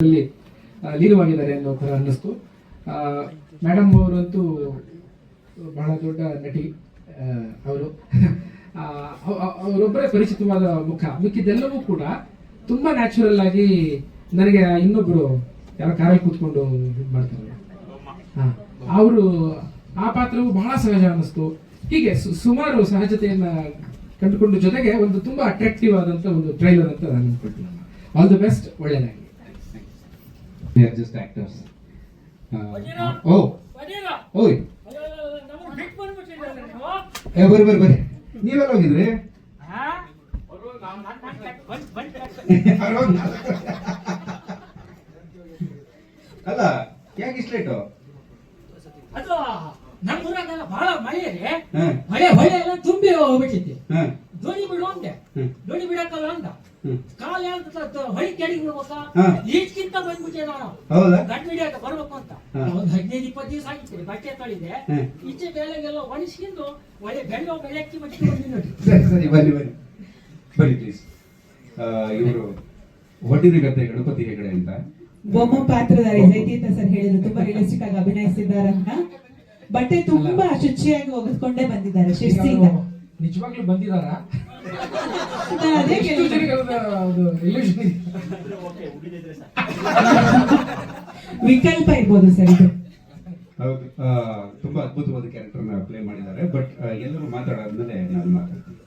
ಲೀನವಾಗಿದ್ದಾರೆ ಅನ್ನೋ ಥರ ಅನ್ನಿಸ್ತು. ಮೇಡಮ್ ಅವರಂತೂ ಬಹಳ ದೊಡ್ಡ ನಟಿ. ಅವರು ಅವರೊಬ್ಬರೇ ಪರಿಚಿತವಾದ ಮುಖ. ಮಿಕ್ಕಿದ್ದೆಲ್ಲವೂ ಕೂಡ ತುಂಬಾ ನ್ಯಾಚುರಲ್ ಆಗಿ ನನಗೆ ಇನ್ನೊಬ್ರು ಯಾರೋ ಕಾರಲ್ಲಿ ಕೂತ್ಕೊಂಡು ಇದು ಮಾಡ್ತಾರೆ, ಅವರು ಆ ಪಾತ್ರವು ಬಹಳ ಸಹಜ ಅನ್ನಿಸ್ತು. ಹೀಗೆ ಸುಮಾರು ಸಹಜತೆಯನ್ನ ಕಂಡುಕೊಂಡು ಜೊತೆಗೆ ಒಂದು ತುಂಬಾ ಅಟ್ರಾಕ್ಟಿವ್ ಆದಂತ ಒಂದು ಟ್ರೈಲರ್ ಅಂತ ನಾನು ಅನ್ಕೊಳ್ತೀನಿ. ಆಲ್ ದಿ ಬೆಸ್ಟ್, ಒಳ್ಳೆಯದಾಗಲಿ. They are just actors. ಓಯ್ ಬರ್ರಿ ನೀವೆಲ್ಲ ಹೋಗಿದ್ರಿ? ಅಲ್ಲ ಯಾಕೆ ಇಷ್ಟ ಲೇಟು? ಅದು ನಮ್ಮ ಊರಾಗೆಲ್ಲ ಬಹಳ ಮಳೆ ಇದೆ, ಮಳೆ ಎಲ್ಲ ತುಂಬಿ ಹೋಗ್ಬಿಟ್ಟಿದೆ. ದೋಣಿ ಬಿಡು ಅಂದೆ, ದೋಣಿ ಬಿಡಕ್ಕಲ್ಲ ಅಂತ ಕಾಲ ಹೊಳಿ ಕೆಡಿಗೆ ಬಿಡ್ಬೇಕಾ, ಈಜ್ಕಿಂತ ಬಂದ್ಬಿಟ್ಟೆ ನಾನು ಗಂಟು ಹಿಡಿಯಾಕ ಬರ್ಬೇಕು ಅಂತ. ಒಂದು 15-20 ದಿವಸ ಆಗಿತ್ತು. ಬಟ್ಟೆ ತೊಳಿದೆ, ಈಚೆ ಬೆಳೆಗೆಲ್ಲ ಒಣಸ್ಕೊಂಡು ಒಳ್ಳೆ ಬೆಳಕ್ಕಿ ಮಚ್ಚಿ ಬಂದಿ ನೋಡಿ. ಸರಿ ಬನ್ನಿ ಪ್ಲೀಸ್. ಇವರು ಒಡ್ಡಿನ ಗದ್ದೆ ಗಣಪತಿ ಹೆಗಡೆ ಅಂತ ಬೊಮ್ಮ ಪಾತ್ರಧಾರಿ ಜೈತಿ ಅಂತ ಸರ್ ಹೇಳಿದ್ರು. ತುಂಬಾ ರಿಯಲಿಸ್ಟಿಕ್ ಆಗಿ ಅಭಿನಯಿಸಿದ್ದಾರೆ ಅಂತ. ಬಟ್ಟೆ ತುಂಬಾ ಶುಚಿಯಾಗಿ ಒಗೆದುಕೊಂಡೇ ಬಂದಿದ್ದಾರೆ ಶಿಸ್ತಿಯಿಂದ. ನಿಜವಾಗ್ಲೂ ಬಂದಿದಾರಾ? ವಿಕಲ್ಪ ಇರ್ಬೋದು ಸರ್ ಇದು. ಹೌದು, ತುಂಬಾ ಅದ್ಭುತವಾದ ಕ್ಯಾರೆಕ್ಟರ್ ನ ಪ್ಲೇ ಮಾಡಿದ್ದಾರೆ. ಬಟ್ ಎಲ್ಲರೂ ಮಾತಾಡಾದ್ಮೇಲೆ ನಾನು ಮಾತಾಡ್ತೀನಿ.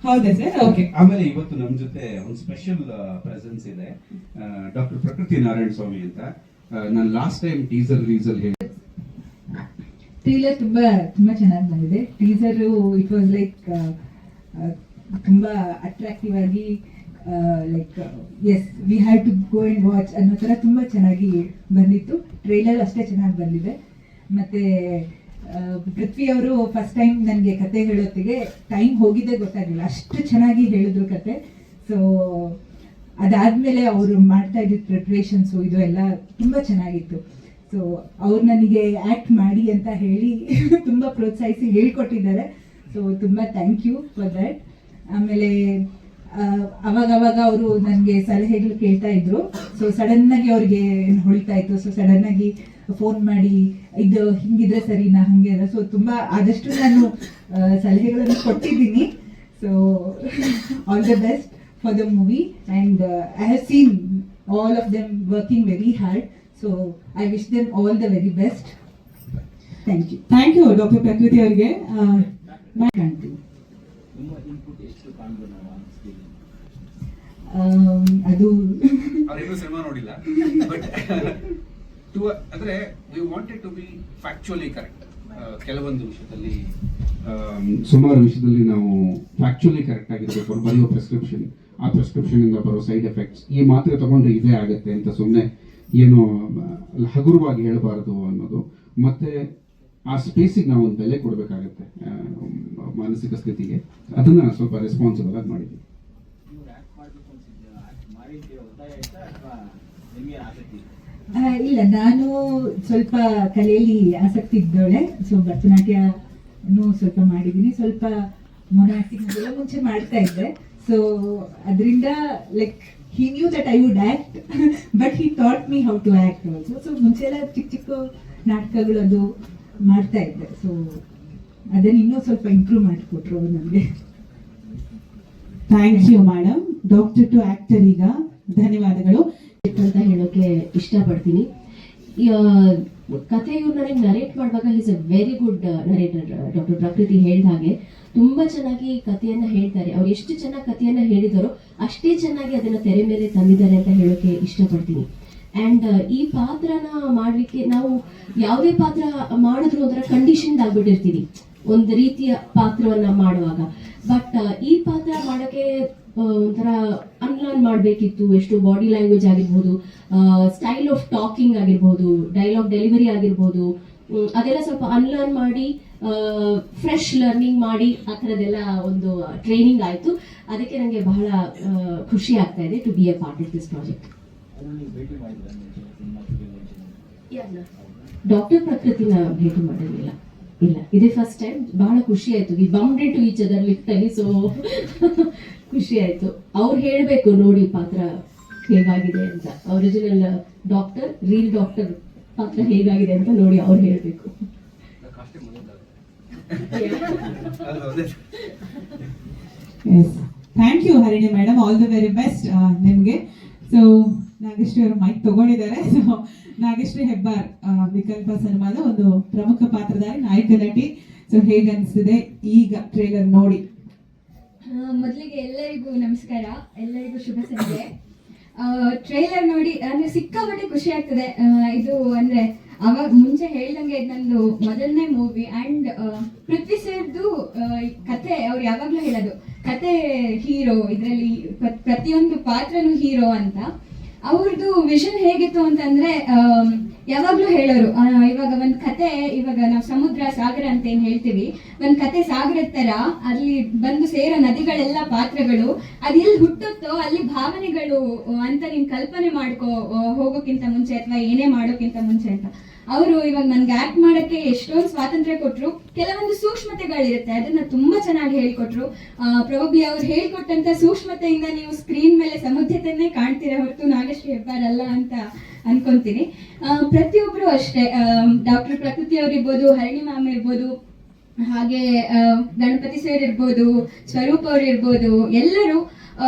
ಹೌದಾ ಸರ್? ಓಕೆ. ಆಮೇಲೆ ಇವತ್ತು ನಮ್ಮ ಜೊತೆ ಒಂದು ಸ್ಪೆಷಲ್ ಪ್ರೆಸೆನ್ಸ್ ಇದೆ, ಡಾಕ್ಟರ್ ಪ್ರಕೃತಿ ನಾರಾಯಣ ಸ್ವಾಮಿ ಅಂತ. ನಾನು ಲಾಸ್ಟ್ ಟೈಮ್ ಟೀಸರ್ ರಿಲೀಸ್ ಅಲ್ಲಿ ಟ್ರೇಲರ್ ತುಂಬಾ ಚೆನ್ನಾಗಿ ಬಂದಿದೆ. ಟೀಸರ್ ಇಟ್ ವಾಸ್ ಲೈಕ್ ತುಂಬಾ ಅಟ್ರಾಕ್ಟಿವ್ ಆಗಿ like as we have to go and watch ಅನ್ನೋ ಥರ ತುಂಬಾ ಚೆನ್ನಾಗಿ ಬಂದಿತ್ತು. ಟ್ರೇಲರ್ ಅಷ್ಟೇ ಚೆನ್ನಾಗಿ ಬಂದಿದೆ. ಮತ್ತೆ ಪೃಥ್ವಿ ಅವರು ಫಸ್ಟ್ ಟೈಮ್ ನನಗೆ ಕತೆ ಹೇಳೋತ್ತಿಗೆ ಟೈಮ್ ಹೋಗಿದ್ದೇ ಗೊತ್ತಾಗಿಲ್ಲ, ಅಷ್ಟು ಚೆನ್ನಾಗಿ ಹೇಳಿದ್ರು ಕತೆ. ಸೊ ಅದಾದ್ಮೇಲೆ ಅವರು ಮಾಡ್ತಾ ಇದ್ದಿದ್ದು ಪ್ರಿಪ್ರೇಷನ್ಸು ಇದು ಎಲ್ಲ ತುಂಬಾ ಚೆನ್ನಾಗಿತ್ತು. ಸೊ ಅವ್ರು ನನಗೆ ಆ್ಯಕ್ಟ್ ಮಾಡಿ ಅಂತ ಹೇಳಿ ತುಂಬ ಪ್ರೋತ್ಸಾಹಿಸಿ ಹೇಳ್ಕೊಟ್ಟಿದ್ದಾರೆ. ಸೊ ತುಂಬ ಥ್ಯಾಂಕ್ ಯು ಫಾರ್ ದ್ಯಾಟ್. ಆಮೇಲೆ ಅವಾಗ ಅವರು ನನಗೆ ಸಲಹೆಗಳು ಕೇಳ್ತಾ ಇದ್ರು. ಸೊ ಸಡನ್ನಾಗಿ ಅವ್ರಿಗೆ ಹೊಳಿತಾ ಇತ್ತು. ಸೊ ಸಡನ್ನಾಗಿ ಫೋನ್ ಮಾಡಿ ಇದು ಹಿಂಗಿದ್ರೆ ಸರಿನಾ ಹಂಗೆ. ಸೊ ತುಂಬ ಆದಷ್ಟು ನಾನು ಸಲಹೆಗಳನ್ನು ಕೊಟ್ಟಿದ್ದೀನಿ. So all the best for the movie and I have seen all of them working very hard. So I wish them all the very best. Thank you. Thank you Dr. ಪ್ರಕೃತಿ ಅವರಿಗೆ. ಅದು ಅವರೇನು cinema ನೋಡಿಲ್ಲ, but ಅಂದ್ರೆ we wanted to be factually correct. ಕೆಲವೊಂದು ವಿಷಯದಲ್ಲಿ ಸುಮಾರು ವಿಷಯದಲ್ಲಿ ನಾವು ಫ್ಯಾಕ್ಚುಯಲಿ ಕರೆಕ್ಟ್ ಆಗಿರ್ಬೇಕು. ಬರೆಯೋ ಪ್ರಿಸ್ಕ್ರಿಪ್ಷನ್, ಆ ಪ್ರಿಸ್ಕ್ರಿಪ್ಷನ್ ಇಂದ ಬರೋ ಸೈಡ್ ಎಫೆಕ್ಟ್ಸ್, ಈ ಮಾತ್ರೆ ತಗೊಂಡ್ರೆ ಇದೇ ಆಗುತ್ತೆ ಅಂತ ಸುಮ್ಮನೆ ಏನು ಹಗುರವಾಗಿ ಹೇಳಬಾರದು ಅನ್ನೋದು. ಮತ್ತೆ ಆ ಸ್ಪೇಸಿಗೆ ನಾವು ಒಂದು ಬೆಲೆ ಕೊಡಬೇಕಾಗತ್ತೆ, ಮಾನಸಿಕ ಸ್ಥಿತಿಗೆ. ಅದನ್ನ ಸ್ವಲ್ಪ ರೆಸ್ಪಾನ್ಸಿಬಲ್ ಆಗಿ ಮಾಡಿದ್ವಿ. ಇಲ್ಲ, ನಾನು ಸ್ವಲ್ಪ ಕಲೆಯಲ್ಲಿ ಆಸಕ್ತಿ ಇದ್ದವಳೆ. ಸೊ ಭರತನಾಟ್ಯನೂ ಸ್ವಲ್ಪ ಮಾಡಿದ್ದೀನಿ, ಸ್ವಲ್ಪ ಮೊನಾಟಿಕ್ ಎಲ್ಲ ಮುಂಚೆ ಮಾಡ್ತಾ ಇದ್ದೆ. ಸೊ ಅದರಿಂದ like he knew that I would act but he taught me how to act also. So ಮುಂಚೆ ಎಲ್ಲ ಚಿಕ್ಕ ನಾಟಕಗಳು ಅದು ಮಾಡ್ತಾ ಇದ್ದೆ. ಸೊ ಅದನ್ನ ಇನ್ನೂ ಸ್ವಲ್ಪ ಇಂಪ್ರೂವ್ ಮಾಡಿಕೊಟ್ರು ನನಗೆ. Thank you madam. Doctor to actor ಈಗ ಧನ್ಯವಾದಗಳು ಅಂತ ಹೇಳೋಕೆ ಇಷ್ಟಪಡ್ತೀನಿ. ಕಥೆ ಇವ್ರು ನನಗೆ ನರೇಟ್ ಮಾಡುವಾಗ is a very good narrator. Doctor ಪ್ರಕೃತಿ ಹೇಳಿದ ಹಾಗೆ ತುಂಬಾ ಚೆನ್ನಾಗಿ ಕಥೆಯನ್ನ ಹೇಳ್ತಾರೆ. ಅವ್ರು ಎಷ್ಟು ಚೆನ್ನಾಗಿ ಕಥೆಯನ್ನ ಹೇಳಿದಾರೋ ಅಷ್ಟೇ ಚೆನ್ನಾಗಿ ಅದನ್ನ ತೆರೆ ಮೇಲೆ ತಂದಿದ್ದಾರೆ ಅಂತ ಹೇಳೋಕೆ ಇಷ್ಟಪಡ್ತೀನಿ. ಅಂಡ್ ಈ ಪಾತ್ರನ ಮಾಡ್ಲಿಕ್ಕೆ ನಾವು ಯಾವುದೇ ಪಾತ್ರ ಮಾಡಿದ್ರು ಒಂಥರ ಕಂಡೀಷನ್ ಆಗ್ಬಿಟ್ಟಿರ್ತೀವಿ ಒಂದು ರೀತಿಯ ಪಾತ್ರವನ್ನ ಮಾಡುವಾಗ. ಬಟ್ ಈ ಪಾತ್ರ ಮಾಡೋಕೆ ಒಂಥರ ಅನ್ಲರ್ನ್ ಮಾಡಬೇಕಿತ್ತು. ಎಷ್ಟು ಬಾಡಿ ಲ್ಯಾಂಗ್ವೇಜ್ ಆಗಿರ್ಬೋದು, ಸ್ಟೈಲ್ ಆಫ್ ಟಾಕಿಂಗ್ ಆಗಿರ್ಬೋದು, ಡೈಲಾಗ್ ಡೆಲಿವರಿ ಆಗಿರ್ಬೋದು, ಅದೆಲ್ಲ ಸ್ವಲ್ಪ ಅನ್ಲರ್ನ್ ಮಾಡಿ ಫ್ರೆಶ್ ಲರ್ನಿಂಗ್ ಮಾಡಿ ಆ ಥರದ್ದೆಲ್ಲ ಒಂದು ಟ್ರೈನಿಂಗ್ ಆಯಿತು. ಅದಕ್ಕೆ ನನಗೆ ಬಹಳ ಖುಷಿ ಆಗ್ತಾ ಇದೆ to be a part of this project. Doctor ಪ್ರಕೃತಿನ ಭೇಟಿ ಮಾಡಿರಲಿಲ್ಲ, ಇಲ್ಲ, ಇದೇ ಫಸ್ಟ್ ಟೈಮ್. ಬಹಳ ಖುಷಿ ಆಯ್ತು. We bumped into each other lift ಅಲ್ಲಿ. ಸೊ ಖುಷಿ ಆಯ್ತು. ಅವ್ರು ಹೇಳ್ಬೇಕು ನೋಡಿ ಪಾತ್ರ ಹೇಗಾಗಿದೆ ಅಂತ, ಒರಿಜಿನಲ್ ಡಾಕ್ಟರ್ ರೀಲ್ ಡಾಕ್ಟರ್ ಪಾತ್ರ ಹೇಗಾಗಿದೆ ಅಂತ ನೋಡಿ ಅವ್ರು ಹೇಳ್ಬೇಕು. Thank you Harini madam, all the very best ನಿಮ್ಗೆ. ಸೊ ನಾಗೇಶ್ವರಿ ಅವರು ಮೈಕ್ ತಗೊಂಡಿದ್ದಾರೆ. ಸೊ ನಾಗೇಶ್ವರಿ ಹೆಬ್ಬಾರ್ ವಿಕಲ್ಪ ಸಿನಿಮಾದ ಒಂದು ಪ್ರಮುಖ ಪಾತ್ರಧಾರಿ, ನಾಯಕ ನಟಿ. ಸೊ ಹೇಗೆ ಅನಿಸ್ತಿದೆ ಈಗ ಟ್ರೇಲರ್ ನೋಡಿ? ಮೊದಲಿಗೆ ಎಲ್ಲರಿಗೂ ನಮಸ್ಕಾರ, ಎಲ್ಲರಿಗೂ ಶುಭ ಸಂಜೆ. ಟ್ರೈಲರ್ ನೋಡಿ ಅಂದ್ರೆ ಸಿಕ್ಕಾಪಟ್ಟೆ ಖುಷಿ ಆಗ್ತದೆ. ಇದು ಅಂದ್ರೆ ಅವಾಗ ಮುಂಚೆ ಹೇಳ್ದಂಗೆ ಇದು ನಂದು ಮೊದಲನೇ ಮೂವಿ ಅಂಡ್ ಪೃಥ್ವಿ ಸರ್ದು ಕತೆ ಅವ್ರು ಯಾವಾಗ್ಲೂ ಹೇಳೋದು, ಕತೆ ಹೀರೋ, ಇದರಲ್ಲಿ ಪ್ರತಿಯೊಂದು ಪಾತ್ರನು ಹೀರೋ ಅಂತ. ಅವ್ರದ್ದು ವಿಷನ್ ಹೇಗಿತ್ತು ಅಂತಂದ್ರೆ ಯಾವಾಗ್ಲೂ ಹೇಳೋರು, ಇವಾಗ ಒಂದ್ ಕತೆ, ಇವಾಗ ನಾವು ಸಮುದ್ರ ಸಾಗರ ಅಂತ ಏನ್ ಹೇಳ್ತೀವಿ, ಒಂದ್ ಕತೆ ಸಾಗರದ ತರ ಅಲ್ಲಿ ಬಂದು ಸೇರೋ ನದಿಗಳೆಲ್ಲ ಪಾತ್ರಗಳು, ಅದ್ ಎಲ್ಲಿ ಹುಟ್ಟುತ್ತೋ ಅಲ್ಲಿ ಭಾವನೆಗಳು ಅಂತ ನೀನ್ ಕಲ್ಪನೆ ಮಾಡ್ಕೋ ಹೋಗೋಕ್ಕಿಂತ ಮುಂಚೆ ಅಥವಾ ಏನೇ ಮಾಡೋಕ್ಕಿಂತ ಮುಂಚೆ ಅಂತ. ಅವರು ಇವಾಗ ನನ್ಗೆ ಆಕ್ಟ್ ಮಾಡಕ್ಕೆ ಎಷ್ಟೊಂದು ಸ್ವಾತಂತ್ರ್ಯ ಕೊಟ್ರು. ಕೆಲವೊಂದು ಸೂಕ್ಷ್ಮತೆಗಳಿರುತ್ತೆ, ಅದನ್ನ ತುಂಬಾ ಚೆನ್ನಾಗಿ ಹೇಳ್ಕೊಟ್ರು. ಪ್ರೊಬಬ್ಲಿ ಅವ್ರು ಹೇಳ್ಕೊಟ್ಟಂತ ಸೂಕ್ಷ್ಮತೆಯಿಂದ ನೀವು ಸ್ಕ್ರೀನ್ ಮೇಲೆ ಸಮುದ್ರತೆಯನ್ನೇ ಕಾಣ್ತೀರಾ ಹೊರತು ನಾಗೇಶ್ವರಿ ಹೆಬ್ಬಾರ್ ಅಲ್ಲ ಅಂತ ಅನ್ಕೊಂತೀನಿ. ಪ್ರತಿಯೊಬ್ರು ಅಷ್ಟೇ, ಡಾಕ್ಟರ್ ಪ್ರಕೃತಿ ಅವ್ರು ಇರ್ಬೋದು, ಹರಿಣಿ ಮ್ಯಾಮ್ ಇರ್ಬೋದು, ಹಾಗೆ ಗಣಪತಿ ಸರ್ ಇರ್ಬೋದು, ಸ್ವರೂಪ್ ಅವ್ರು ಇರ್ಬೋದು, ಎಲ್ಲರೂ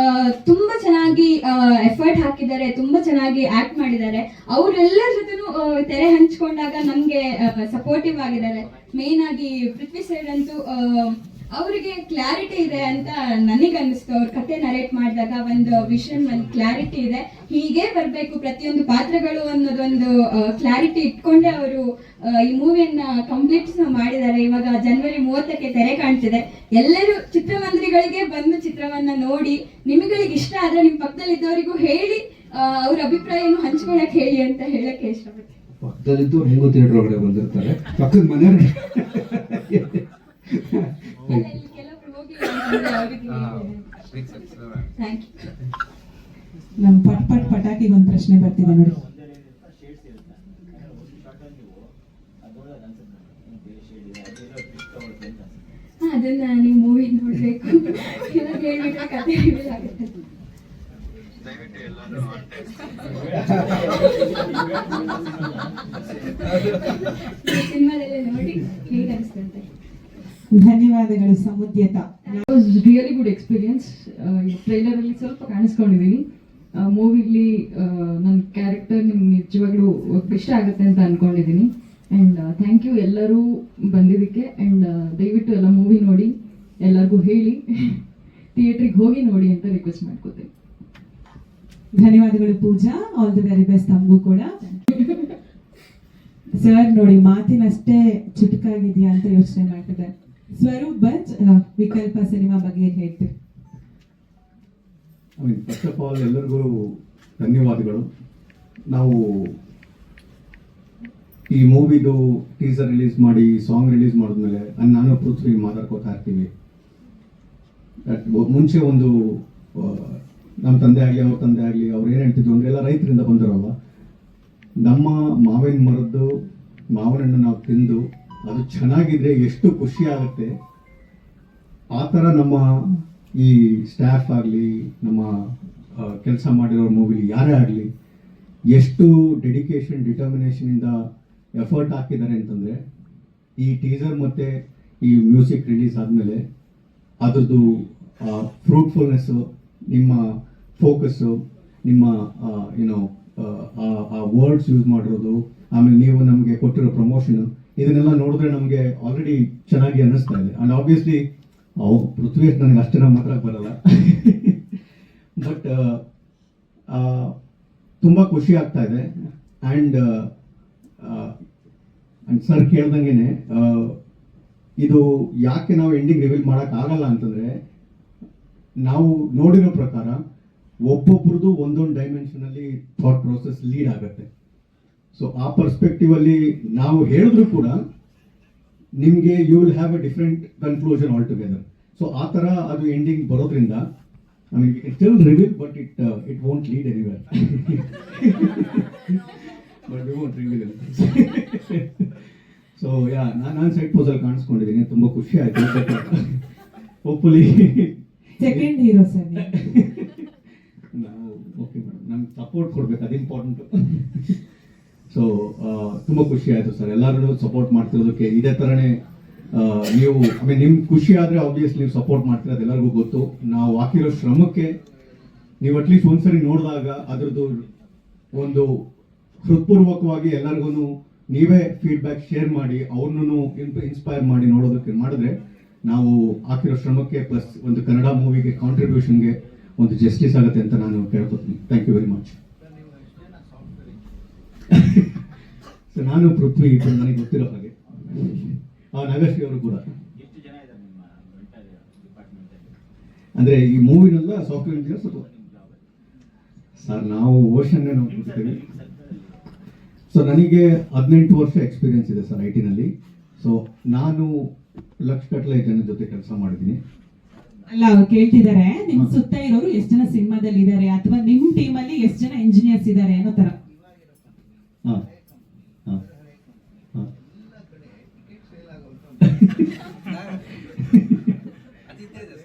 ತುಂಬಾ ಚೆನ್ನಾಗಿ ಎಫರ್ಟ್ ಹಾಕಿದ್ದಾರೆ, ತುಂಬಾ ಚೆನ್ನಾಗಿ ಆಕ್ಟ್ ಮಾಡಿದ್ದಾರೆ. ಅವರೆಲ್ಲರ ಜೊತೆನೂ ತೆರೆ ಹಂಚ್ಕೊಂಡಾಗ ನಮ್ಗೆ ಸಪೋರ್ಟಿವ್ ಆಗಿದ್ದಾರೆ. ಮೇನ್ ಆಗಿ ಪೃಥ್ವಿ ಸರ್ ಅಂತೂ ಅವರಿಗೆ ಕ್ಲಾರಿಟಿ ಇದೆ ಅಂತ ನನಗೆ ಅನ್ನಿಸ್ತು. ಅವ್ರ ಕತೆ ನರೇಟ್ ಮಾಡಿದಾಗ ಒಂದು ವಿಷನ್, ಒಂದು ಕ್ಲಾರಿಟಿ ಇದೆ, ಹೀಗೆ ಬರಬೇಕು ಪ್ರತಿಯೊಂದು ಪಾತ್ರಗಳು ಅನ್ನೋದೊಂದು ಕ್ಲಾರಿಟಿ ಇಟ್ಕೊಂಡೆ ಅವರು ಈ ಮೂವಿಯನ್ನ ಕಂಪ್ಲೀಟ್ ಮಾಡಿದ್ದಾರೆ. ಇವಾಗ ಜನವರಿ 30ಕ್ಕೆ ತೆರೆ ಕಾಣ್ತಿದೆ. ಎಲ್ಲರೂ ಚಿತ್ರಮಂದಿರಗಳಿಗೆ ಬಂದು ಚಿತ್ರವನ್ನ ನೋಡಿ, ನಿಮಗಳಿಗೆ ಇಷ್ಟ ಆದ್ರೆ ನಿಮ್ ಪಕ್ಕದಲ್ಲಿದ್ದವರಿಗೂ ಹೇಳಿ, ಅವ್ರ ಅಭಿಪ್ರಾಯನು ಹಂಚ್ಕೊಳಕ್ ಹೇಳಿ ಅಂತ ಹೇಳಕ್ಕೆ ಇಷ್ಟಪಡ್ತೀನಿ. ಪಕ್ಕದಲ್ಲಿದ್ದು ಹೆಂಗೋ ಥಿಯೇಟರ್ ಒಳಗಡೆ ಬಂದಿರ್ತಾರೆ, ಪಕ್ಕದ ಮನೆಯವ್ರಿಗೆ ಕೆಲವರು ಹೋಗಿಲ್ಲ ಅವರಿಗೆ ಥ್ಯಾಂಕ್ ಯು. ನಮ್ ಪಟ್ ಪಟಾಕಿ ಒಂದ್ ಪ್ರಶ್ನೆ ಬರ್ತಿದೆ ನೋಡಿ. ಅದನ್ನ ನೀವು ಮೂವಿ ನೋಡ್ಬೇಕು, ಇವಾಗ ಹೇಳ್ಬಿಟ್ರೆ ಕತೆ ಹೇಳಲಾಗುತ್ತೆ. ಸಿನಿಮಾದಲ್ಲೇ ನೋಡಿ ಹೇಗೆ ಅನಿಸ್ತಂತೆ. ಧನ್ಯವಾದಗಳು Samudyata. Really good experience. Trailer ಅಲ್ಲಿ ಸ್ವಲ್ಪ ಕಾಣಿಸ್ಕೊಂಡಿದ್ದೀನಿ. ಮೂವಿಲಿ ನನ್ನ ಕ್ಯಾರೆಕ್ಟರ್ ನಿಮ್ಗೆ ನಿಜವಾಗ್ಲೂ ಇಷ್ಟ ಆಗುತ್ತೆ ಅಂತ ಅನ್ಕೊಂಡಿದ್ದೀನಿ. ಆ್ಯಂಡ್ ಥ್ಯಾಂಕ್ ಯು ಎಲ್ಲರೂ ಬಂದಿದ್ದಕ್ಕೆ. ಆ್ಯಂಡ್ ದಯವಿಟ್ಟು ಎಲ್ಲ ಮೂವಿ ನೋಡಿ, ಎಲ್ಲರಿಗೂ ಹೇಳಿ ಥಿಯೇಟ್ರಿಗೆ ಹೋಗಿ ನೋಡಿ ಅಂತ ರಿಕ್ವೆಸ್ಟ್ ಮಾಡ್ಕೋತೀನಿ. ಧನ್ಯವಾದಗಳು ಪೂಜಾ, ಆಲ್ ದಿ ವೆರಿ ಬೆಸ್ಟ್ ತಮಗೂ ಕೂಡ. ಸರ್ ನೋಡಿ ಮಾತಿನಷ್ಟೇ ಚುಟುಕಾಗಿದೆಯಾ ಅಂತ ಯೋಚನೆ ಮಾಡ್ತಿದ್ದಾರೆ. ಸ್ವರೂಪ್ ಭಟ್, ವಿಕಲ್ಪ ಸಿನಿಮಾ ಬಗ್ಗೆ ಏನ್ ಹೇಳ್ತೀರಿ? ಫಸ್ಟ್ ಆಫ್ ಆಲ್ ಎಲ್ಲರಿಗೂ ಧನ್ಯವಾದಗಳು. ನಾವು ಈ ಮೂವಿದು ಟೀಸರ್ ರಿಲೀಸ್ ಮಾಡಿ, ಸಾಂಗ್ ರಿಲೀಸ್ ಮಾಡಿದ್ಮೇಲೆ ನಾನು ಪೃಥ್ವಿ ಮಾತಾಡ್ಕೋತಾ ಇರ್ತೀವಿ. ಮುಂಚೆ ಒಂದು ನಮ್ಮ ತಂದೆ ಆಗಲಿ, ಅವ್ರ ತಂದೆ ಆಗಲಿ, ಅವ್ರು ಏನು ಹೇಳ್ತಿದ್ರು ಅಂದ್ರೆ ಎಲ್ಲ ರೈತರಿಂದ ಬಂದಿರೋಲ್ಲ. ನಮ್ಮ ಮಾವಿನ ಮರದ್ದು ಮಾವಿನ ಹಣ್ಣು ನಾವು ತಿಂದು ಅದು ಚೆನ್ನಾಗಿದ್ರೆ ಎಷ್ಟು ಖುಷಿ ಆಗುತ್ತೆ. ಆ ಥರ ನಮ್ಮ ಈ ಸ್ಟಾಫ್ ಆಗಲಿ, ನಮ್ಮ ಕೆಲಸ ಮಾಡಿರೋ ಮೂವಿಲಿ ಯಾರೇ ಆಗಲಿ ಎಷ್ಟು ಡೆಡಿಕೇಶನ್, ಡಿಟರ್ಮಿನೇಷನಿಂದ ಎಫರ್ಟ್ ಹಾಕಿದ್ದಾರೆ ಅಂತಂದರೆ, ಈ ಟೀಸರ್ ಮತ್ತು ಈ ಮ್ಯೂಸಿಕ್ ರಿಲೀಸ್ ಆದಮೇಲೆ ಅದ್ರದ್ದು ಫ್ರೂಟ್ಫುಲ್ನೆಸ್ಸು, ನಿಮ್ಮ ಫೋಕಸ್ಸು, ನಿಮ್ಮ ಏನೋ ಆ ವರ್ಡ್ಸ್ ಯೂಸ್ ಮಾಡಿರೋದು, ಆಮೇಲೆ ನೀವು ನಮಗೆ ಕೊಟ್ಟಿರೋ ಪ್ರಮೋಷನ್, ಇದನ್ನೆಲ್ಲ ನೋಡಿದ್ರೆ ನಮಗೆ ಆಲ್ರೆಡಿ ಚೆನ್ನಾಗಿ ಅನ್ನಿಸ್ತಾ ಇದೆ. ಆ್ಯಂಡ್ ಆಬ್ವಿಯಸ್ಲಿ ಪೃಥ್ವಿ ನನಗೆ ಅಷ್ಟು ನಾವು ಮಾತ್ರ ಬರಲ್ಲ, ಬಟ್ ತುಂಬ ಖುಷಿ ಆಗ್ತಾ ಇದೆ. ಆ್ಯಂಡ್ ಸರ್ ಕೇಳ್ದಂಗೆ ಇದು ಯಾಕೆ ನಾವು ಎಂಡಿಂಗ್ ರಿವೀಲ್ ಮಾಡೋಕ್ಕಾಗಲ್ಲ ಅಂತಂದರೆ, ನಾವು ನೋಡಿರೋ ಪ್ರಕಾರ ಒಬ್ಬೊಬ್ರದ್ದು ಒಂದೊಂದು ಡೈಮೆನ್ಷನಲ್ಲಿ ಥಾಟ್ ಪ್ರೋಸೆಸ್ ಲೀಡ್ ಆಗುತ್ತೆ. ಸೊ ಆ ಪರ್ಸ್ಪೆಕ್ಟಿವ್ ಅಲ್ಲಿ ನಾವು ಹೇಳಿದ್ರು ಕೂಡ ನಿಮಗೆ you will have a different conclusion altogether. So ಆ ಥರ ಅದು ಎಂಡಿಂಗ್ ಬರೋದ್ರಿಂದ I mean it still reveal, but it won't lead anywhere. But we won't reveal. So yeah, ನಾನು ಸೈಡ್ ಪೋಸಲ್ಲಿ ಕಾಣಿಸ್ಕೊಂಡಿದ್ದೀನಿ, ತುಂಬ ಖುಷಿ ಆಯಿತು. Hopefully second hero sir. ನಾವು ಓಕೆ ಮೇಡಮ್, ನಮ್ಗೆ ಸಪೋರ್ಟ್ ಕೊಡ್ಬೇಕು, ಅದು ಇಂಪಾರ್ಟೆಂಟು. ಸೊ ತುಂಬ ಖುಷಿ ಆಯಿತು ಸರ್, ಎಲ್ಲರೂ ಸಪೋರ್ಟ್ ಮಾಡ್ತಿರೋದಕ್ಕೆ. ಇದೇ ಥರನೇ ನೀವು ನಿಮ್ಗೆ ಖುಷಿ ಆದರೆ ಆಬ್ವಿಯಸ್ಲಿ ನೀವು ಸಪೋರ್ಟ್ ಮಾಡ್ತಿರೋದು ಎಲ್ಲರಿಗೂ ಗೊತ್ತು. ನಾವು ಹಾಕಿರೋ ಶ್ರಮಕ್ಕೆ ನೀವು ಅಟ್ಲೀಸ್ಟ್ ಒಂದ್ಸರಿ ನೋಡಿದಾಗ ಅದ್ರದ್ದು ಒಂದು ಹೃತ್ಪೂರ್ವಕವಾಗಿ ಎಲ್ಲರಿಗೂ ನೀವೇ ಫೀಡ್ಬ್ಯಾಕ್ ಶೇರ್ ಮಾಡಿ ಅವ್ರನ್ನೂ ಇನ್ಸ್ಪೈರ್ ಮಾಡಿ ನೋಡೋದಕ್ಕೆ ಮಾಡಿದ್ರೆ ನಾವು ಹಾಕಿರೋ ಶ್ರಮಕ್ಕೆ ಪ್ಲಸ್ ಒಂದು ಕನ್ನಡ ಮೂವಿಗೆ ಕಾಂಟ್ರಿಬ್ಯೂಷನ್ಗೆ ಒಂದು ಜಸ್ಟಿಸ್ ಆಗುತ್ತೆ ಅಂತ ನಾನು ಕೇಳ್ಕೊತೀನಿ. Thank you very much. So ನಾನು ಪೃಥ್ವಿ, ఇప్పుడు ನನಗೆ ಗೊತ್ತಿರೋ ಹಾಗೆ ನಾಗಶ್ರೀ ಅವರು ಕೂಡ, ಅಂದ್ರೆ ಈ ಮೂವಿನೆಲ್ಲ ಸಾಫ್ಟ್ವೇರ್ ಇಂಜಿನಿಯರ್ಸ್ ಅಥವಾ ಸರ್ ನಾವು ಓಷನ್ನೇ ನೋಡ್ಬಿಡ್ತೀವಿ. ಸೊ ನನಗೆ 18 ವರ್ಷ ಎಕ್ಸ್ಪೀರಿಯನ್ಸ್ ಇದೆ ಸರ್ IT-ನಲ್ಲಿ. ಸೊ ನಾನು ಲಕ್ಷಗಟ್ಟಲೆ ಜನರ ಜೊತೆ ಕೆಲಸ ಮಾಡಿದ್ದೀನಿ. ಅಲ್ಲ, ಅವ್ರು ಕೇಳ್ತಿದ್ದಾರೆ ನಿಮ್ ಸುತ್ತ ಇರೋರು ಎಷ್ಟು ಜನ ಸಿನಿಮಾದಲ್ಲಿ ಇದ್ದಾರೆ, ಅಥವಾ ನಿಮ್ ಟೀಮ್ ಅಲ್ಲಿ ಎಷ್ಟು ಜನ ಇಂಜಿನಿಯರ್ಸ್ ಇದ್ದಾರೆ ಅನ್ನೋ ತರ.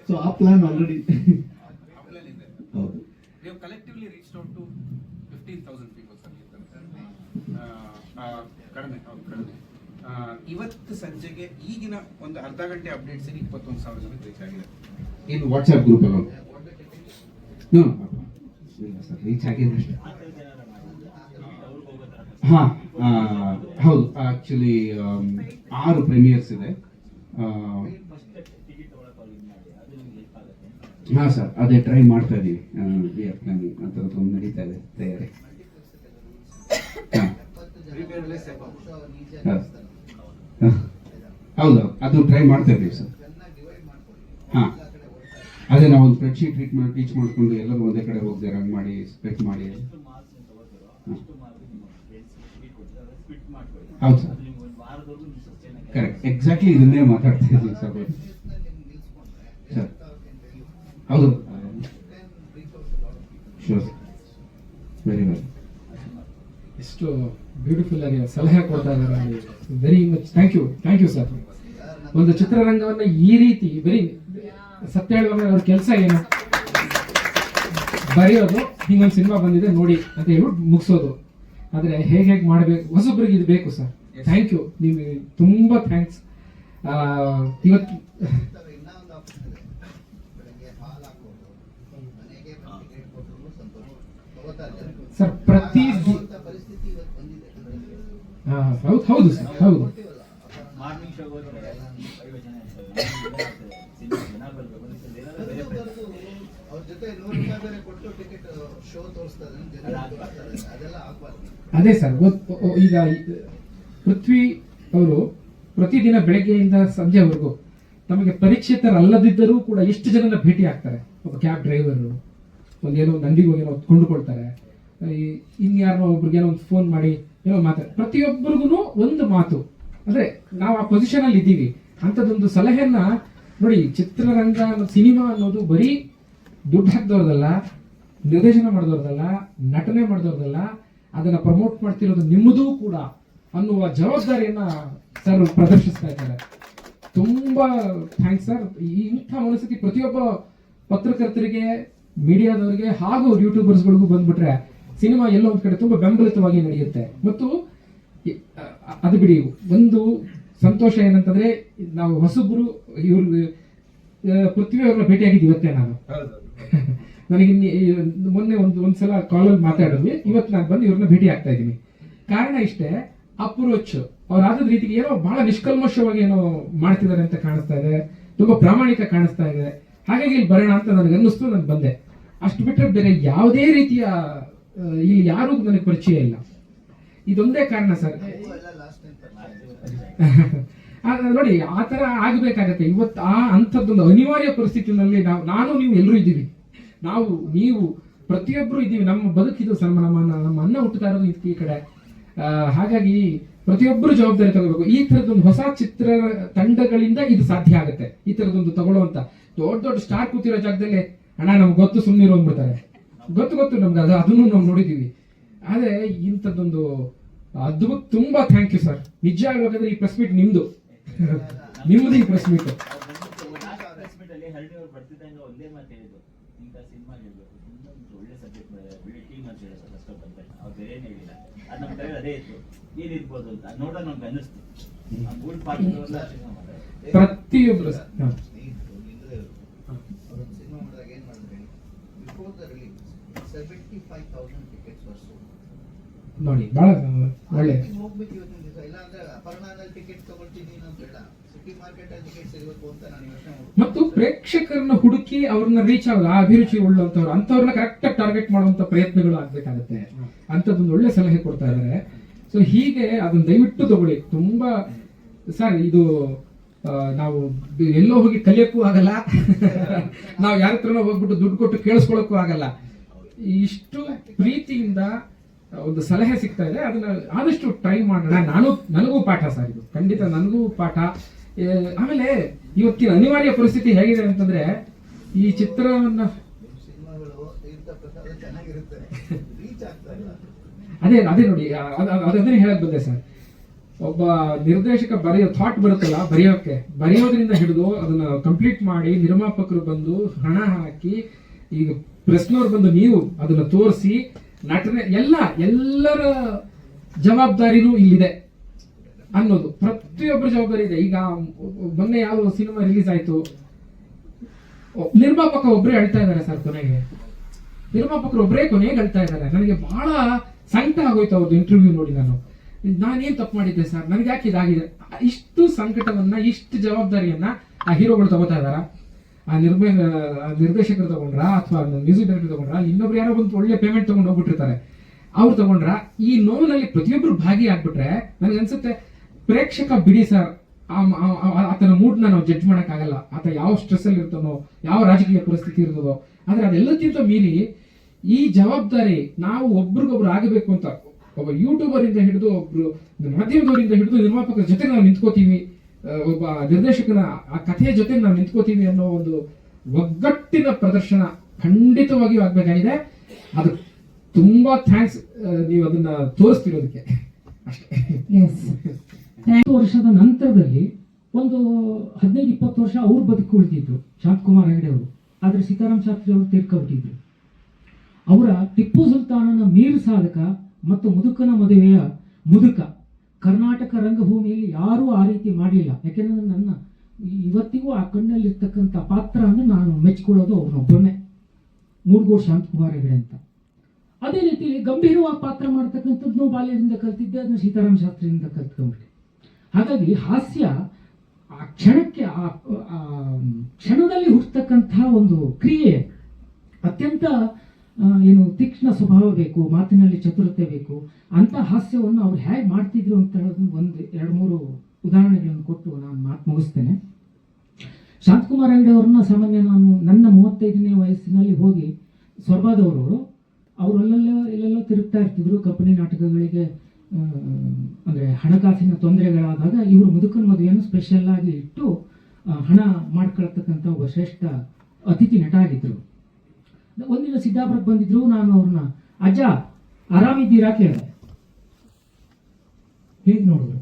ಸೊ ಆ ಪ್ಲಾನ್ ಆಲ್ರೆಡಿ ಹೌದು. We have collectively reached out to 15,000 people, sir. ಕಡಿಮೆ. ಇವತ್ತು ಸಂಜೆಗೆ ಈಗಿನ ಒಂದು ಅರ್ಧ ಗಂಟೆ ಅಪ್ಡೇಟ್ಸ್ 21,000 ಜನಕ್ಕೆ ರೀಚ್ ಆಗಿದೆ ಇನ್ ವಾಟ್ಸ್ಆಪ್ ಗ್ರೂಪ್ ಅಲ್ಲ. ಇಲ್ಲ ಸರ್, ರೀಚ್ ಆಗಿದೆ ಅಷ್ಟೇ. ಹಾಂ ಹೌದು, ಆ್ಯಕ್ಚುಲಿ 6 ಪ್ರೀಮಿಯರ್ಸ್ ಇದೆ. ಹಾಂ ಸರ್, ಅದೇ ಟ್ರೈ ಮಾಡ್ತಾ ಇದ್ದೀವಿ. ಅಂತದ್ದು ನಡೀತಾ ಇದೆ ತಯಾರಿ. ಹೌದು, ಅದು ಟ್ರೈ ಮಾಡ್ತಾ ಇದ್ದೀವಿ ಸರ್. ಹಾಂ, ಅದೇ ನಾವು ಒಂದು ಸ್ಪ್ರೆಡ್ಶೀಟ್ ಟೀಚ್ ಮಾಡಿಕೊಂಡು ಎಲ್ಲರೂ ಒಂದೇ ಕಡೆ ಹೋಗ್ತಾರೆ, ಹಂಗೆ ಮಾಡಿ ಸ್ಪೆಕ್ಟ್ ಮಾಡಿ. ಹೌದು ಸರ್, ಕರೆಕ್ಟ್, ಎಕ್ಸಾಕ್ಟ್ಲಿ ಇದನ್ನೇ ಮಾತಾಡ್ತಾ ಇದ್ದೀನಿ ಸರ್. ಸರ್ ಹೌದು, ಶೋರ್, ವೆರಿ ವೆಲ್. ಎಷ್ಟು ಬ್ಯೂಟಿಫುಲ್ ಆಗಿ ಸಲಹೆ ಕೊಡ್ತಾ ಇದ್ದಾರೆ. Very much thank you sir. ಒಂದು ಚಿತ್ರರಂಗವನ್ನ ಈ ರೀತಿ ಸತ್ಯ ಹೇಳುವಾಗ ಅವ್ರ ಕೆಲಸ ಏನು, ಬರೆಯೋದು, ಹಿಂಗೊಂದು ಸಿನಿಮಾ ಬಂದಿದೆ ನೋಡಿ ಅಂತ ಹೇಳ್ಬಿಟ್ಟು ಮುಗಿಸೋದು. ಆದ್ರೆ ಹೇಗೆ ಮಾಡಬೇಕು, ಹೊಸೊಬ್ರಿಗೆ ಇದು ಬೇಕು ಸರ್. ಥ್ಯಾಂಕ್ ಯು, ನಿಮಗೆ ತುಂಬಾ ಥ್ಯಾಂಕ್ಸ್. ಇವತ್ತು ಸರ್ ಹೌದು ಸರ್, ಹೌದು. ಅದೇ ಸರ್, ಈಗ ಪೃಥ್ವಿ ಅವರು ಪ್ರತಿದಿನ ಬೆಳಗ್ಗೆಯಿಂದ ಸಂಜೆವರೆಗೂ ತಮಗೆ ಪರಿಚಿತರಲ್ಲದಿದ್ದರೂ ಕೂಡ ಎಷ್ಟು ಜನನ ಭೇಟಿ ಆಗ್ತಾರೆ. ಒಬ್ಬ ಕ್ಯಾಬ್ ಡ್ರೈವರು ಒಂದೇನೋ ಅಂಗಡಿಗೆ ಹೋಗಿ ಏನೋ ಕೊಂಡುಕೊಳ್ತಾರೆ, ಇನ್ಯಾರನೋ ಒಬ್ರಿಗೇನೋ ಒಂದು ಫೋನ್ ಮಾಡಿ ಏನೋ ಮಾತಾಡ್ತಾರೆ. ಪ್ರತಿಯೊಬ್ಬರಿಗೂ ಒಂದು ಮಾತು, ಅಂದ್ರೆ ನಾವು ಆ ಪೊಸಿಷನ್ ಅಲ್ಲಿ ಇದ್ದೀವಿ ಅಂತದೊಂದು ಸಲಹೆಯನ್ನ ನೋಡಿ. ಚಿತ್ರರಂಗ ಸಿನಿಮಾ ಅನ್ನೋದು ಬರೀ ದುಡ್ಡು ಹಾಕ್ದವ್ರದಲ್ಲ, ನಿರ್ದೇಶನ ಮಾಡಿದವ್ರದಲ್ಲ, ನಟನೆ ಮಾಡಿದವ್ರದಲ್ಲ, ಅದನ್ನ ಪ್ರಮೋಟ್ ಮಾಡ್ತಿರೋದು ನಿಮ್ಮದೂ ಕೂಡ ಅನ್ನುವ ಜವಾಬ್ದಾರಿಯನ್ನ ಸರ್ ಪ್ರದರ್ಶಿಸ್ತಾ ಇದ್ದಾರೆ. ತುಂಬಾ ಥ್ಯಾಂಕ್ಸ್ ಸರ್. ಇಂಥ ಮನಸ್ಥಿತಿ ಪ್ರತಿಯೊಬ್ಬ ಪತ್ರಕರ್ತರಿಗೆ, ಮೀಡಿಯಾದವರಿಗೆ ಹಾಗೂ ಯೂಟ್ಯೂಬರ್ಸ್ಗಳಿಗೂ ಬಂದ್ಬಿಟ್ರೆ ಸಿನಿಮಾ ಎಲ್ಲೋ ಒಂದ್ ಕಡೆ ತುಂಬಾ ಬೆಂಬಲಿತವಾಗಿ ನಡೆಯುತ್ತೆ. ಮತ್ತು ಅದು ಬಿಡಿ, ಒಂದು ಸಂತೋಷ ಏನಂತಂದ್ರೆ ನಾವು ಹೊಸಬ್ರು ಪೃಥ್ವಿ ಅವ್ರನ್ನ ಭೇಟಿಯಾಗಿದ್ದು ಇವತ್ತೇ. ನನಗೆ ಮೊನ್ನೆ ಒಂದ್ಸಲ ಕಾಲಲ್ಲಿ ಮಾತಾಡಿದ್ವಿ, ಇವತ್ತು ನಾನು ಬಂದು ಇವ್ರನ್ನ ಭೇಟಿ ಆಗ್ತಾ ಇದ್ದೀನಿ. ಕಾರಣ ಇಷ್ಟೇ, ಅಪ್ರೋಚ್ ಅವ್ರಾದ ರೀತಿಗೆ ಏನೋ ಬಹಳ ನಿಷ್ಕಲ್ಮಶವಾಗಿ ಏನೋ ಮಾಡ್ತಿದ್ದಾರೆ ಅಂತ ಕಾಣಿಸ್ತಾ ಇದೆ, ತುಂಬಾ ಪ್ರಾಮಾಣಿಕ ಕಾಣಿಸ್ತಾ ಇದೆ. ಹಾಗಾಗಿ ಇಲ್ಲಿ ಬರೋಣ ಅಂತ ನನಗೆ ಅನ್ನಿಸ್ತು, ನಾನು ಬಂದೆ. ಅಷ್ಟು ಬಿಟ್ಟರೆ ಬೇರೆ ಯಾವುದೇ ರೀತಿಯ ಇಲ್ಲಿ ಯಾರೂ ನನಗೆ ಪರಿಚಯ ಇಲ್ಲ. ಇದೊಂದೇ ಕಾರಣ ಸರ್. ನೋಡಿ, ಆ ತರ ಆಗ್ಬೇಕಾಗತ್ತೆ. ಇವತ್ತು ಅಂಥದ್ದೊಂದು ಅನಿವಾರ್ಯ ಪರಿಸ್ಥಿತಿನಲ್ಲಿ ನಾನು ನೀವು ಎಲ್ಲರೂ ಇದ್ದೀವಿ, ನೀವು ಪ್ರತಿಯೊಬ್ಬರು ಇದ್ದೀವಿ. ನಮ್ಮ ಬದುಕಿದು ಸರ್, ನಮ್ಮ ಅನ್ನ ಹುಟ್ಟುತ್ತಾ ಇರೋದು ಈ ಕಡೆ. ಹಾಗಾಗಿ ಪ್ರತಿಯೊಬ್ಬರು ಜವಾಬ್ದಾರಿ ತಗೋಬೇಕು. ಈ ತರದೊಂದು ಹೊಸ ಚಿತ್ರ ತಂಡಗಳಿಂದ ಇದು ಸಾಧ್ಯ ಆಗುತ್ತೆ. ಈ ತರದೊಂದು ತಗೊಳ್ಳುವಂತ ದೊಡ್ಡ ಸ್ಟಾರ್ ಕೂತಿರೋ ಜಾಗದಲ್ಲಿ ಅಣ್ಣ ನಮ್ಗೆ ಗೊತ್ತು, ಸುಮ್ಮನಿರೋ ಅಂದ್ಬಿಡ್ತಾರೆ. ಗೊತ್ತು ನಮ್ಗೆ, ಅದನ್ನು ನಾವು ನೋಡಿದೀವಿ. ಆದ್ರೆ ಇಂಥದ್ದೊಂದು ಅದ್ಭುತ. ತುಂಬಾ ಥ್ಯಾಂಕ್ ಯು ಸರ್. ನಿಜ ಹೇಳ್ಬೇಕಂದ್ರೆ ಈ ಪ್ರೆಸ್ ಮೀಟ್ ನಿಮ್ದು ಈ ಪ್ರೆಸ್ ಮೀಟ್. ಬರ್ತಿದ್ದಂಗೆ ಒಂದೇ ಮಾತು ಹೇಳಿದ್ರು, ಇಂಥ ಸಿನಿಮಾ ಹೇಳ್ಬೇಕು, ಒಳ್ಳೆ ಅವ್ರು ಬೇರೆ ಏನು ಹೇಳಿಲ್ಲ. ಅದು ನಮ್ಮ ಕಡೆ ಅದೇ ಇತ್ತು, ಏನಿರ್ಬೋದು ಅಂತ ನೋಡೋಣ ನಮ್ಗೆ ಅನ್ನಿಸ್ತು. ಆ ಮೂರು ಪಾತ್ರಗಳೆಲ್ಲ ಪ್ರತಿಯೊಬ್ಬರು ಸಿನಿಮಾ ಮಾಡಿದಾಗ ಏನ್ ಮಾಡಿದ್ರೆ before the release 75,000 tickets var sold. ನೋಡಿ ಬಹಳ ಒಳ್ಳೆ. ಹೋಗ್ಬೇಕು ಇವತ್ತಿನ ದಿವಸ, ಇಲ್ಲ ಅಂದ್ರೆ ಅಪರ್ಣಾದಲ್ಲಿ ಟಿಕೆಟ್ ತಗೊಳ್ತೀನಿ ಅಂತ ಬೇಡ, ಸಿಟಿ ಮಾರ್ಕೆಟ್ ಅಲ್ಲಿ ಟಿಕೆಟ್ ಸಿಗಬೇಕು ಅಂತ ನಾನು ಯೋಚನೆ ಮಾಡ್ತೀನಿ. ಮತ್ತು ಪ್ರೇಕ್ಷಕರನ್ನ ಹುಡುಕಿ ಅವ್ರನ್ನ ರೀಚ್ ಆಗೋದು, ಆ ಅಭಿರುಚಿ ಉಳ್ಳಂತವ್ರು ಅಂತವ್ರನ್ನ ಕರೆಕ್ಟ್ ಆಗಿ ಟಾರ್ಗೆಟ್ ಮಾಡುವಂತ ಪ್ರಯತ್ನಗಳು ಆಗ್ಬೇಕಾಗತ್ತೆ. ಅಂತದೊಂದು ಒಳ್ಳೆ ಸಲಹೆ ಕೊಡ್ತಾ ಇದ್ದಾರೆ. ಸೊ ಹೀಗೆ ಅದನ್ನ ದಯವಿಟ್ಟು ತಗೊಳ್ಳಿ. ತುಂಬಾ ಸರ್ ಇದು ನಾವು ಎಲ್ಲೋ ಹೋಗಿ ಕಲಿಯಕ್ಕೂ ಆಗಲ್ಲ, ನಾವು ಯಾರ ಹತ್ರನೋ ಹೋಗ್ಬಿಟ್ಟು ದುಡ್ಡು ಕೊಟ್ಟು ಕೇಳಿಸ್ಕೊಳಕ್ಕೂ ಆಗಲ್ಲ. ಇಷ್ಟು ಪ್ರೀತಿಯಿಂದ ಒಂದು ಸಲಹೆ ಸಿಗ್ತಾ ಇದೆ, ಅದನ್ನ ಆದಷ್ಟು ಟ್ರೈ ಮಾಡೋಣ. ನನಗೂ ಪಾಠ ಸರ್, ಇದು ಖಂಡಿತ ನನಗೂ ಪಾಠ. ಆಮೇಲೆ ಇವತ್ತಿನ ಅನಿವಾರ್ಯ ಪರಿಸ್ಥಿತಿ ಹೇಗಿದೆ ಅಂತಂದ್ರೆ, ಈ ಚಿತ್ರವನ್ನ ಸಿನಿಮಾಗಳು ತೀರ್ಥ ಪ್ರಸಾದ ಚೆನ್ನಾಗಿರುತ್ತೆ, ರೀಚ್ ಆಗ್ತಾ ಇಲ್ಲ. ಅದೇ ನೋಡಿ, ಅದನ್ನೇ ಹೇಳಕ್ ಬಂದೆ ಸರ್. ಒಬ್ಬ ನಿರ್ದೇಶಕ ಬರೆಯೋ ಥಾಟ್ ಬರುತ್ತಲ್ಲ, ಬರೆಯೋದ್ರಿಂದ ಹಿಡಿದು ಅದನ್ನ ಕಂಪ್ಲೀಟ್ ಮಾಡಿ ನಿರ್ಮಾಪಕರು ಬಂದು ಹಣ ಹಾಕಿ, ಈಗ ಪ್ರೆಸ್ನವ್ರು ಬಂದು ನೀವು ಅದನ್ನ ತೋರಿಸಿ, ನಟನೆ ಎಲ್ಲರ ಜವಾಬ್ದಾರಿನೂ ಇಲ್ಲಿದೆ ಅನ್ನೋದು, ಪ್ರತಿಯೊಬ್ಬರ ಜವಾಬ್ದಾರಿ ಇದೆ. ಈಗ ಮೊನ್ನೆ ಯಾವ ಸಿನಿಮಾ ರಿಲೀಸ್ ಆಯ್ತು, ನಿರ್ಮಾಪಕ ಒಬ್ಬರೇ ಅಳ್ತಾ ಇದ್ದಾರೆ ಸರ್. ನಿರ್ಮಾಪಕರು ಒಬ್ಬರೇ ಕೊನೆಗೆ ಅಳ್ತಾ ಇದ್ದಾರೆ. ನನಗೆ ಬಹಳ ಸಂಕಟ ಆಗೋಯ್ತು ಅವ್ರದ್ದು ಇಂಟರ್ವ್ಯೂ ನೋಡಿ. ನಾನೇನ್ ತಪ್ಪು ಮಾಡಿದ್ದೆ ಸರ್, ನನಗೆ ಯಾಕೆ ಇದಾಗಿದೆ? ಇಷ್ಟು ಸಂಕಟವನ್ನ, ಇಷ್ಟು ಜವಾಬ್ದಾರಿಯನ್ನ ಆ ಹೀರೋಗಳು ತಗೋತಾ ಇದಾರ, ಆ ನಿರ್ದೇಶಕರು ತಗೊಂಡ್ರ, ಅಥವಾ ಮ್ಯೂಸಿಕ್ ಡೈರೆಕ್ಟರ್ ತಗೊಂಡ್ರ, ಇನ್ನೊಬ್ರು ಯಾರೋ ಒಂದು ಒಳ್ಳೆ ಪೇಮೆಂಟ್ ತಗೊಂಡು ಹೋಗ್ಬಿಟ್ಟಿರ್ತಾರೆ, ಅವ್ರು ತಗೊಂಡ್ರ. ಈ ನೋವಿನಲ್ಲಿ ಪ್ರತಿಯೊಬ್ರು ಭಾಗಿಯಾಗ್ಬಿಟ್ರೆ ನನಗೆ ಅನ್ಸುತ್ತೆ ಪ್ರೇಕ್ಷಕ ಬಿಡಿ ಸರ್, ಆತನ ಮೂಡ್ನ ನಾವು ಜಡ್ಜ್ ಮಾಡಕ್ ಆಗಲ್ಲ. ಆತ ಯಾವ ಸ್ಟ್ರೆಸ್ ಅಲ್ಲಿ ಇರ್ತಾನೋ, ಯಾವ ರಾಜಕೀಯ ಪರಿಸ್ಥಿತಿ ಇರ್ತದೋ, ಆದ್ರೆ ಅದೆಲ್ಲಕ್ಕಿಂತ ಮೀರಿ ಈ ಜವಾಬ್ದಾರಿ ನಾವು ಒಬ್ರಿಗೊಬ್ರು ಆಗಬೇಕು ಅಂತ, ಒಬ್ಬ ಯೂಟ್ಯೂಬರ್ ಇಂದ ಹಿಡಿದು, ಒಬ್ರು ಮಾಧ್ಯಮದವರಿಂದ ಹಿಡಿದು ನಿರ್ಮಾಪಕರ ಜೊತೆ ನಾವು ನಿಂತ್ಕೋತೀವಿ, ಒಬ್ಬ ನಿರ್ದೇಶಕನ ಆ ಕಥೆಯ ಜೊತೆ ನಾವು ನಿಂತ್ಕೋತೀವಿ ಅನ್ನೋ ಒಂದು ಒಗ್ಗಟ್ಟಿನ ಪ್ರದರ್ಶನ ಖಂಡಿತವಾಗಿಯೂ ಆಗ್ಬೇಕಾಗಿದೆ. ಅದು ತುಂಬಾ ಥ್ಯಾಂಕ್ಸ್, ನೀವು ಅದನ್ನ ತೋರಿಸ್ತಿರೋದಕ್ಕೆ ಅಷ್ಟೇ. 10 ವರ್ಷದ ನಂತರದಲ್ಲಿ ಒಂದು 15-20 ವರ್ಷ ಅವ್ರು ಬದುಕು ಉಳಿದಿದ್ರು, ಶಾಂತಕುಮಾರ್ ಹೆಗಡೆ ಅವರು. ಆದ್ರೆ ಸೀತಾರಾಮ್ ಶಾಸ್ತ್ರಿ ಅವರು ತೀರ್ಕೊಬಿಟ್ಟಿದ್ರು. ಅವರ ಟಿಪ್ಪು ಸುಲ್ತಾನನ ಮೀರ್ ಸಾಧಕ ಮತ್ತು ಮುದುಕನ ಮದುವೆಯ ಮುದುಕ ಕರ್ನಾಟಕ ರಂಗಭೂಮಿಯಲ್ಲಿ ಯಾರೂ ಆ ರೀತಿ ಮಾಡಲಿಲ್ಲ. ಯಾಕೆಂದ್ರೆ ನನ್ನ ಇವತ್ತಿಗೂ ಆ ಕಣ್ಣಲ್ಲಿರ್ತಕ್ಕಂಥ ಪಾತ್ರ ಅಂದ್ರೆ ನಾನು ಮೆಚ್ಕೊಳ್ಳೋದು ಅವ್ರನ್ನೊಬ್ಬರನ್ನೇ, ಮೂಡ್ಗೋಡು ಶಾಂತಕುಮಾರ್ ಹೆಗಡೆ ಅಂತ. ಅದೇ ರೀತಿಯಲ್ಲಿ ಗಂಭೀರವಾಗಿ ಪಾತ್ರ ಮಾಡ್ತಕ್ಕಂಥದ್ದು ಬಾಲ್ಯದಿಂದ ಕಲ್ತಿದ್ದೆ, ಅದನ್ನು ಸೀತಾರಾಮ್ ಶಾಸ್ತ್ರಿಯಿಂದ ಕಲ್ತ್ಕೊಂಡ್ಬಿಟ್ಟೆ. ಹಾಗಾಗಿ ಹಾಸ್ಯ ಆ ಕ್ಷಣಕ್ಕೆ, ಆ ಕ್ಷಣದಲ್ಲಿ ಹುಟ್ಟತಕ್ಕಂಥ ಒಂದು ಕ್ರಿಯೆ. ಅತ್ಯಂತ ತೀಕ್ಷ್ಣ ಸ್ವಭಾವ ಬೇಕು, ಮಾತಿನಲ್ಲಿ ಚತುರತೆ ಬೇಕು. ಅಂತ ಹಾಸ್ಯವನ್ನು ಅವ್ರು ಹೇಗೆ ಮಾಡ್ತಿದ್ರು ಅಂತ ಹೇಳೋದು 1-2-3 ಉದಾಹರಣೆಗಳನ್ನು ಕೊಟ್ಟು ನಾನು ಮಾತು ಮುಗಿಸ್ತೇನೆ. ಶಾಂತಕುಮಾರ್ ಹೆಗಡೆ ಅವ್ರನ್ನ ಸಾಮಾನ್ಯ ನಾನು ನನ್ನ 35ನೇ ವಯಸ್ಸಿನಲ್ಲಿ ಹೋಗಿ ಸ್ವರ್ಬಾದವರು, ಅವರೆಲ್ಲೆಲ್ಲೋ ತಿರುಗ್ತಾ ಇರ್ತಿದ್ರು ಕಂಪನಿ ನಾಟಕಗಳಿಗೆ. ಅಂದರೆ ಹಣಕಾಸಿನ ತೊಂದರೆಗಳಾದಾಗ ಇವರು ಮುದುಕನ ಮದುವೆಯನ್ನು ಸ್ಪೆಷಲ್ ಆಗಿ ಇಟ್ಟು ಹಣ ಮಾಡ್ಕೊಳ್ತಕ್ಕಂಥ ಒಬ್ಬ ಶ್ರೇಷ್ಠ ಅತಿಥಿ ನಟ ಆಗಿದ್ರು. ಒಂದಿನ ಸಿದ್ದಾಪುರಕ್ಕೆ ಬಂದಿದ್ರು. ನಾನು ಅವ್ರನ್ನ ಅಜ್ಜ ಆರಾಮಿದ್ದೀರಾ ಕೇಳಿದೆ. ಹೇಗೆ ನೋಡಿದ್ರು,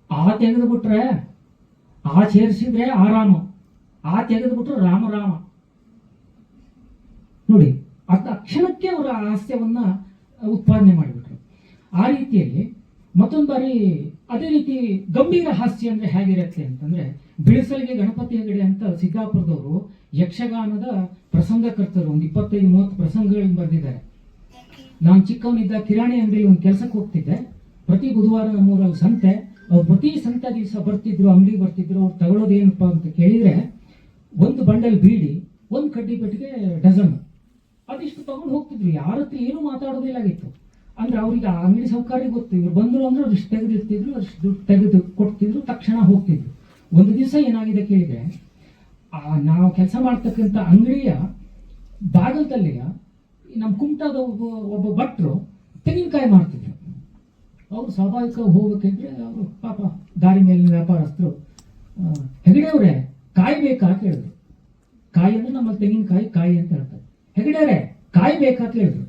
ಆ ತೆಗೆದು ಬಿಟ್ರೆ ಆ ಸೇರಿಸಿದ್ರೆ ಆರಾಮ, ಆ ತೆಗೆದು ಬಿಟ್ರೆ ರಾಮ ರಾಮ. ನೋಡಿ, ಆ ಕ್ಷಣಕ್ಕೆ ಅವರ ಹಾಸ್ಯವನ್ನ ಉತ್ಪಾದನೆ ಮಾಡಿಬಿಟ್ರು. ಆ ರೀತಿಯಲ್ಲಿ ಮತ್ತೊಂದು ಬಾರಿ ಅದೇ ರೀತಿ ಗಂಭೀರ ಹಾಸ್ಯ ಅಂದ್ರೆ ಹೇಗಿರುತ್ತೆ ಅಂತಂದ್ರೆ, ಬಿಳಿಸಲಿಗೆ ಗಣಪತಿ ಹೆಗಡೆ ಅಂತ ಸಿದ್ದಾಪುರದವರು ಯಕ್ಷಗಾನದ ಪ್ರಸಂಗಕರ್ತರು, ಒಂದು 25-30 ಪ್ರಸಂಗಗಳನ್ನು ಬರೆದಿದ್ದಾರೆ. ನಾನು ಚಿಕ್ಕವನಿದ್ದ ಕಿರಾಣಿ ಅಂಗಡಿಯಲ್ಲಿ ಒಂದು ಕೆಲಸಕ್ಕೆ ಹೋಗ್ತಿದ್ದೆ. ಪ್ರತಿ ಬುಧವಾರ ನಮ್ಮೂರಲ್ಲಿ ಸಂತೆ, ಅವ್ರು ಪ್ರತಿ ಸಂತೆ ದಿವಸ ಬರ್ತಿದ್ರು, ಅಂಗಡಿ ಬರ್ತಿದ್ರು. ಅವ್ರು ತಗೊಳ್ಳೋದೇನಪ್ಪ ಅಂತ ಕೇಳಿದ್ರೆ, ಒಂದು ಬಂಡಲ್ ಬೀಡಿ, ಒಂದು ಕಡ್ಡಿ ಪೆಟ್ಟಿಗೆ ಡಜನ್, ಅದಿಷ್ಟು ತಗೊಂಡು ಹೋಗ್ತಿದ್ರು. ಯಾರ ಹತ್ರ ಏನು ಮಾತಾಡೋದಿಲ್ಲಾಗಿತ್ತು. ಅಂದ್ರೆ ಅವ್ರಿಗೆ ಆ ಅಂಗಡಿ ಸೌಕರ್ಯ ಗೊತ್ತು, ಇವ್ರು ಬಂದ್ರು ಅಂದ್ರೆ ಅಷ್ಟು ತೆಗೆದಿರ್ತಿದ್ರು, ಅಷ್ಟು ದುಡ್ಡು ತೆಗೆದು ಕೊಡ್ತಿದ್ರು, ತಕ್ಷಣ ಹೋಗ್ತಿದ್ರು. ಒಂದು ದಿವಸ ಏನಾಗಿದೆ ಕೇಳಿದ್ರೆ, ನಾವು ಕೆಲಸ ಮಾಡ್ತಕ್ಕಂಥ ಅಂಗಡಿಯ ಬಾಗಲದಲ್ಲಿ ನಮ್ಮ ಕುಮಟಾದ ಒಬ್ಬ ಭಟ್ರು ತೆಂಗಿನಕಾಯಿ ಮಾಡ್ತಿದ್ರು. ಅವರು ಸ್ವಾಭಾವಿಕ ಹೋಗ್ಬೇಕಿದ್ರೆ ಅವರು ಪಾಪ ದಾರಿ ಮೇಲಿನ ವ್ಯಾಪಾರಸ್ಥರು, ಹೆಗಡೆ ಅವರೇ ಕಾಯಿ ಬೇಕಾ ಕೇಳಿದ್ರು. ಕಾಯಿ ಅಂದ್ರೆ ನಮ್ಮಲ್ಲಿ ತೆಂಗಿನಕಾಯಿ ಕಾಯಿ ಅಂತ ಹೇಳ್ತಾರೆ. ಹೆಗಡೆ ಅವರೇ ಕಾಯಿ ಬೇಕಾ ಕೇಳಿದ್ರು.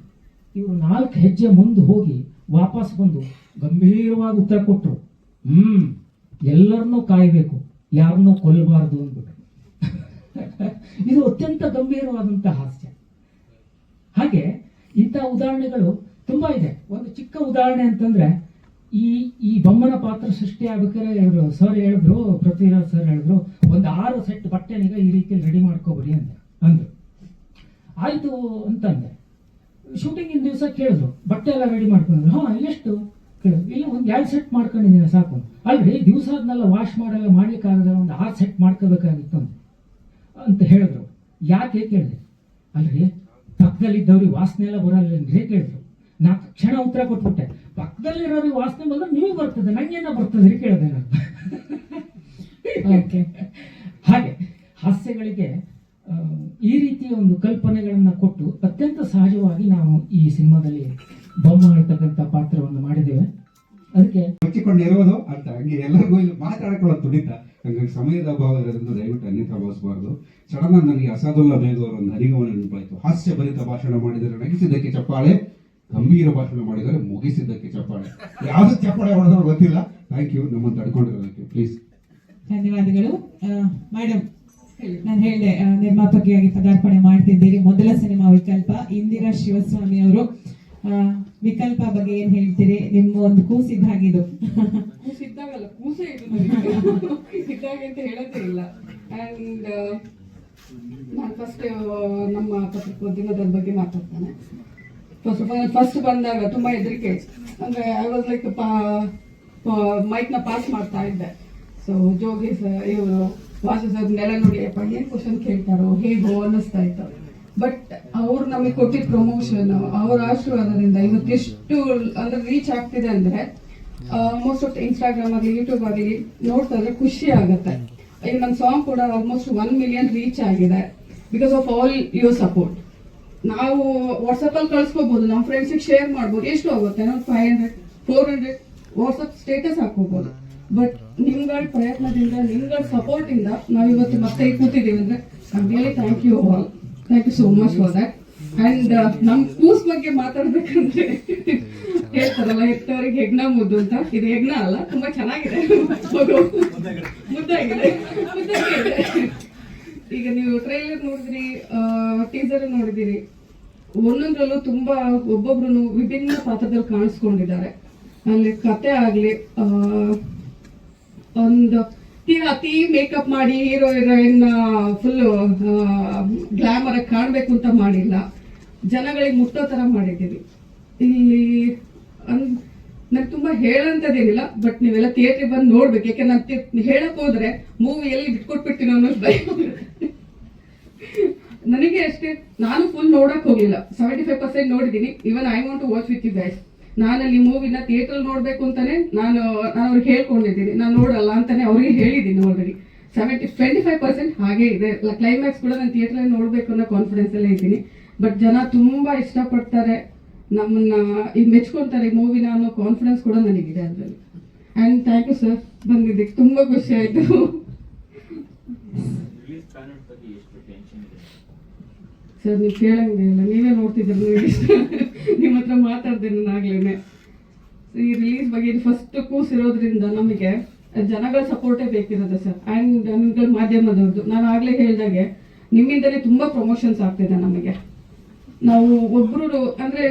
ಇವರು 4 ಹೆಜ್ಜೆ ಮುಂದೆ ಹೋಗಿ ವಾಪಸ್ ಬಂದು ಗಂಭೀರವಾಗಿ ಉತ್ತರ ಕೊಟ್ಟರು, ಎಲ್ಲರನ್ನೂ ಕಾಯಬೇಕು, ಯಾರನ್ನೂ ಕೊಲ್ಲಬಾರದು ಅಂದ್ಬಿಟ್ರು. ಇದು ಅತ್ಯಂತ ಗಂಭೀರವಾದಂಥ ಹಾಸ್ಯ. ಹಾಗೆ ಇಂಥ ಉದಾಹರಣೆಗಳು ತುಂಬಾ ಇದೆ. ಒಂದು ಚಿಕ್ಕ ಉದಾಹರಣೆ ಅಂತಂದ್ರೆ ಈ ಬೊಮ್ಮನ ಪಾತ್ರ ಸೃಷ್ಟಿ ಆಗ್ಬೇಕಾದ್ರೆ ಇವರು ಸರ್ ಹೇಳಿದ್ರು, ಪೃಥ್ವಿರಾಜ್ ಸರ್ ಹೇಳಿದ್ರು, ಒಂದು 6 ಸೆಟ್ ಬಟ್ಟೆನೀಗ ಈ ರೀತಿಯಲ್ಲಿ ರೆಡಿ ಮಾಡ್ಕೊಬಿಡಿ ಅಂದ್ರು. ಆಯ್ತು ಅಂತಂದೆ. ಶೂಟಿಂಗ್ ಇನ್ ದಿವಸ ಕೇಳಿದ್ರು, ಬಟ್ಟೆ ಎಲ್ಲ ರೆಡಿ ಮಾಡ್ಕೊಂಡ್ರು. ಹಾ, ಎಷ್ಟು ಕೇಳಿದ್ರು. ಇಲ್ಲ, ಒಂದು 2 ಸೆಟ್ ಮಾಡ್ಕೊಂಡಿದ್ದೀನಿ ಸಾಕು. ಅಲ್ರಿ, ದಿವಸ ಅದನ್ನೆಲ್ಲ ವಾಶ್ ಮಾಡಲ್ಲ, ಮಾಡ್ಲಿಕ್ಕೆ ಆಗಲ್ಲ, ಒಂದು 6 ಸೆಟ್ ಮಾಡ್ಕೋಬೇಕಾಗಿತ್ತು ಅಂತ ಹೇಳಿದ್ರು. ಯಾಕೆ ಕೇಳಿದೆ. ಅಲ್ರಿ, ಪಕ್ಕದಲ್ಲಿದ್ದವ್ರಿಗೆ ವಾಸನೆ ಎಲ್ಲ ಬರಲ್ಲ ಕೇಳಿದ್ರು. ನಾ ತಕ್ಷಣ ಉತ್ತರ ಕೊಟ್ಬಿಟ್ಟೆ, ಪಕ್ಕದಲ್ಲಿರೋರಿಗೆ ವಾಸನೆ ಬಂದ್ರೆ ನಿಮಗೆ ಬರ್ತದೆ, ನಂಗೇನ ಬರ್ತದೆ ಕೇಳಿದೆ ನಾನು. ಓಕೆ, ಹಾಗೆ ಹಾಸ್ಯಗಳಿಗೆ ಈ ರೀತಿಯ ಒಂದು ಕಲ್ಪನೆಗಳನ್ನ ಕೊಟ್ಟು ಅತ್ಯಂತ ಸಹಜವಾಗಿ ನಾವು ಈ ಸಿನಿಮಾದಲ್ಲಿ ಬೊಮ್ಮ ಹೇಳ್ತಕ್ಕಂಥ ಪಾತ್ರವನ್ನು ಮಾಡಿದ್ದೇವೆ. ಅದಕ್ಕೆ ಹಚ್ಚಿಕೊಂಡಿರುವುದು ಅಂತ ಹಂಗೆ ಎಲ್ಲರಿಗೂ ಇಲ್ಲಿ ಮಾತಾಡ್ಕೊಳ್ಳೋ ತುಡಿತ. ಹಂಗಾಗಿ ಸಮಯದ ಅಭಾವ ಇರೋದ್ರಿಂದ ದಯವಿಟ್ಟು ಅನ್ಯತಾ ಭಾವಿಸಬಾರ್ದು. ಸಡನ್ ಆಗಿ ನನಗೆ ಅಸಾದುಲ್ಲಾ ಬೇಗ್ ಅವರ ಒಂದು ಹನಿಗವನ ನೆನಪಾಯಿತು. ಹಾಸ್ಯ ಭರಿತ ಭಾಷಣ ಮಾಡಿದರೆ ನಗಿಸಿದ್ದಕ್ಕೆ ಚಪ್ಪಾಳೆ, ಗಂಭೀರ ಭಾಷಣ ಮಾಡಿದರೆ ಮುಗಿಸಿದ್ದಕ್ಕೆ ಚಪ್ಪಾಳೆ. ಯಾವ್ದು ಚಪ್ಪಾಳೆ ಹೊಡೆದ್ರು ಗೊತ್ತಿಲ್ಲ. ಥ್ಯಾಂಕ್ ಯು ನಮ್ಮನ್ನು ತಡ್ಕೊಂಡಿರೋದಕ್ಕೆ. ಪ್ಲೀಸ್. ಧನ್ಯವಾದಗಳು. ಮೇಡಮ್, ನಾನು ಹೇಳಿದೆ ನಿರ್ಮಾಪಕಿಯಾಗಿ ಪದಾರ್ಪಣೆ ಮಾಡ್ತಿದ್ದೀರಿ. ಮೊದಲ ಸಿನಿಮಾ ವಿಕಲ್ಪ. ಇಂದಿರಾ ಶಿವಸ್ವಾಮಿ ಅವರು, ವಿಕಲ್ಪ ಬಗ್ಗೆ ಏನ್ ಹೇಳ್ತೀರಿ? ನಿಮ್ಮ ಒಂದು ಕೂಸಿದ್ದಾಗಿದ್ದು. ಕೂಸಿದ್ದಾಗಲ್ಲ, ಕೂಸೇ ಇದ್ದಾಗೆ ಅಂತ ಹೇಳೋದೇ ಇಲ್ಲ. ಅಂಡ್ ನಾನು ಫಸ್ಟ್ ನಮ್ಮ ಪತ್ರಿಕೋದ್ಯಮದ ಬಗ್ಗೆ ಮಾತಾಡ್ತಾನೆ. ಫಸ್ಟ್ ಬಂದಾಗ ತುಂಬಾ ಹೆದರಿಕೆ, ಅಂದ್ರೆ ಐ ವಾಸ್ ಲೈಕ್ ಮೈಕ್ ನ ಪಾಸ್ ಮಾಡ್ತಾ ಇದ್ದೆ. ಸೊ ಜೋಗಿ ಸರ್, ಇವರು ವಾಸು ಸರ್ ನೆಲ ನೋಡಿ ಅಪ್ಪ ಏನ್ ಕ್ವಶನ್ ಕೇಳ್ತಾರೋ ಹೇಗೋ ಅನ್ನಿಸ್ತಾ ಇತ್ತು. ಬಟ್ ಅವ್ರು ನಮಗೆ ಕೊಟ್ಟಿದ್ದ ಪ್ರಮೋಷನ್, ಅವ್ರ ಆಶೀರ್ವಾದದಿಂದ ಇವತ್ತೆಷ್ಟು ಅಂದ್ರೆ ರೀಚ್ ಆಗ್ತಿದೆ ಅಂದ್ರೆ ಮೋಸ್ಟ್ ಆಫ್ ಇನ್ಸ್ಟಾಗ್ರಾಮ್ ಆಗಲಿ ಯೂಟ್ಯೂಬ್ ಆಗಲಿ ನೋಡ್ತಾ ಇದ್ರೆ ಖುಷಿ ಆಗುತ್ತೆ. ಈಗ ನನ್ನ ಸಾಂಗ್ ಕೂಡ ಆಲ್ಮೋಸ್ಟ್ 1 ಮಿಲಿಯನ್ ರೀಚ್ ಆಗಿದೆ because of all your support. ನಾವು ವಾಟ್ಸಪ್ ಅಲ್ಲಿ ಕಳ್ಸ್ಕೋಬಹುದು, ನಮ್ಮ ಫ್ರೆಂಡ್ಸಿಗೆ ಶೇರ್ ಮಾಡ್ಬೋದು, ಎಷ್ಟು ಆಗುತ್ತೆ ನಾವು 500 400 ವಾಟ್ಸಪ್ ಸ್ಟೇಟಸ್ ಹಾಕೋಬಹುದು. ಬಟ್ ನಿಮ್ಗಳ ಪ್ರಯತ್ನದಿಂದ, ನಿಮ್ಗಳ ಸಪೋರ್ಟ್ ಇಂದ ನಾವು ಇವತ್ತು ಮತ್ತೆ ಕೂತಿದ್ದೀವಿ ಅಂದ್ರೆ really thank you all. Thank you so much for that. And ನಮ್ ಕೂಸ್ ಬಗ್ಗೆ ಮಾತಾಡ್ಬೇಕಂದ್ರೆ ಹೇಳ್ತಾರಲ್ಲ, ಹೆತ್ತವರಿಗೆ ಹೆಗ್ನ ಮುದ್ದು ಅಂತ. ಇದು ಹೆಗ್ನ ಅಲ್ಲ, ತುಂಬಾ ಚೆನ್ನಾಗಿದೆ, ಮುದ್ದಾಗಿದೆ. ಈಗ ನೀವು ಟ್ರೈಲರ್ ನೋಡಿದ್ರಿ, ಟೀಸರ್ ನೋಡಿದಿರಿ. ಒಂದೊಂದ್ರಲ್ಲೂ ತುಂಬಾ ಒಬ್ಬೊಬ್ರು ವಿಭಿನ್ನ ಪಾತ್ರದಲ್ಲಿ ಕಾಣಿಸ್ಕೊಂಡಿದ್ದಾರೆ. ಅಲ್ಲಿ ಕತೆ ಆಗ್ಲಿ, ಒಂದು ಅತಿ ಮೇಕಪ್ ಮಾಡಿ ಹೀರೋ ಹೀರೋಯಿನ್ ಫುಲ್ ಗ್ಲಾಮರ್ ಆಗಿ ಕಾಣ್ಬೇಕು ಅಂತ ಮಾಡಿಲ್ಲ, ಜನಗಳಿಗೆ ಮುಟ್ಟೋ ತರ ಮಾಡಿದ್ದೀವಿ. ಇಲ್ಲಿ ನಂಗೆ ತುಂಬಾ ಹೇಳಂತದೇನಿಲ್ಲ, ಬಟ್ ನೀವೆಲ್ಲ ಥಿಯೇಟರ್ ಬಂದು ನೋಡ್ಬೇಕು. ಯಾಕಂದ್ರೆ ನಾನು ಹೇಳಕ್ ಹೋದ್ರೆ ಮೂವಿ ಎಲ್ಲಿ ಬಿಟ್ಕೊಟ್ಬಿಡ್ತೀನಿ ಅನ್ನೋದು ಭಯ. ನನಗೆ ಅಷ್ಟೇ, ನಾನು ಫುಲ್ ನೋಡಕ್ ಹೋಗ್ಲಿಲ್ಲ, 75% ನೋಡಿದೀನಿ. Even I want to watch with you guys. ನಾನಲ್ಲಿ ಮೂವಿನ ಥಿಯೇಟರ್ ನೋಡ್ಬೇಕು ಅಂತಾನೆ ನಾನು ಅವ್ರಿಗೆ ಹೇಳ್ಕೊಂಡಿದ್ದೀನಿ. ನಾನು ನೋಡಲ್ಲ ಅಂತಾನೆ ಅವ್ರಿಗೆ ಹೇಳಿದ್ದೀನಿ ಆಲ್ರೆಡಿ. 25% ಹಾಗೆ ಇದೆ. ಕ್ಲೈಮ್ಯಾಕ್ಸ್ ಕೂಡ ನಾನು ಥಿಯೇಟರ್ ನೋಡ್ಬೇಕು ಅನ್ನೋ ಕಾನ್ಫಿಡೆನ್ಸ್ ಅಲ್ಲೇ ಇದ್ದೀನಿ. ಬಟ್ ಜನ ತುಂಬಾ ಇಷ್ಟಪಡ್ತಾರೆ, ನಮ್ಮನ್ನ ಈಗ ಮೆಚ್ಕೊಂತಾರೆ ಮೂವಿನ ಅನ್ನೋ ಕಾನ್ಫಿಡೆನ್ಸ್ ಕೂಡ ನನಗಿದೆ ಅದರಲ್ಲಿ. ಅಂಡ್ ಥ್ಯಾಂಕ್ ಯು ಸರ್, ಬಂದಿದ್ದಕ್ಕೆ ತುಂಬಾ ಖುಷಿ ಆಯ್ತು. ಸರ್ ನೀವು ಕೇಳಂಗೆ ಇಲ್ಲ, ನೀವೇ ನೋಡ್ತಿದ್ದೀರ, ನಿಮ್ಮ ಹತ್ರ ಮಾತಾಡ್ದೆ ನಾನಾಗ್ಲೇನೆ. ಈ ರಿಲೀಸ್ ಬಗ್ಗೆ ಫಸ್ಟ್ ಕೂಸಿರೋದ್ರಿಂದ ನಮಗೆ ಜನಗಳ ಸಪೋರ್ಟೇ ಬೇಕಿರೋದು ಸರ್. ಅಂಡ್ ನಿಮ್ಗಳ ಮಾಧ್ಯಮದವ್ರದ್ದು ನಾನು ಆಗ್ಲೇ ಹೇಳ್ದಾಗೆ ನಿಮ್ಮಿಂದಲೇ ತುಂಬಾ ಪ್ರಮೋಷನ್ಸ್ ಆಗ್ತಿದೆ ನಮಗೆ. ನಾವು ಒಬ್ರು ಅಂದ್ರೆ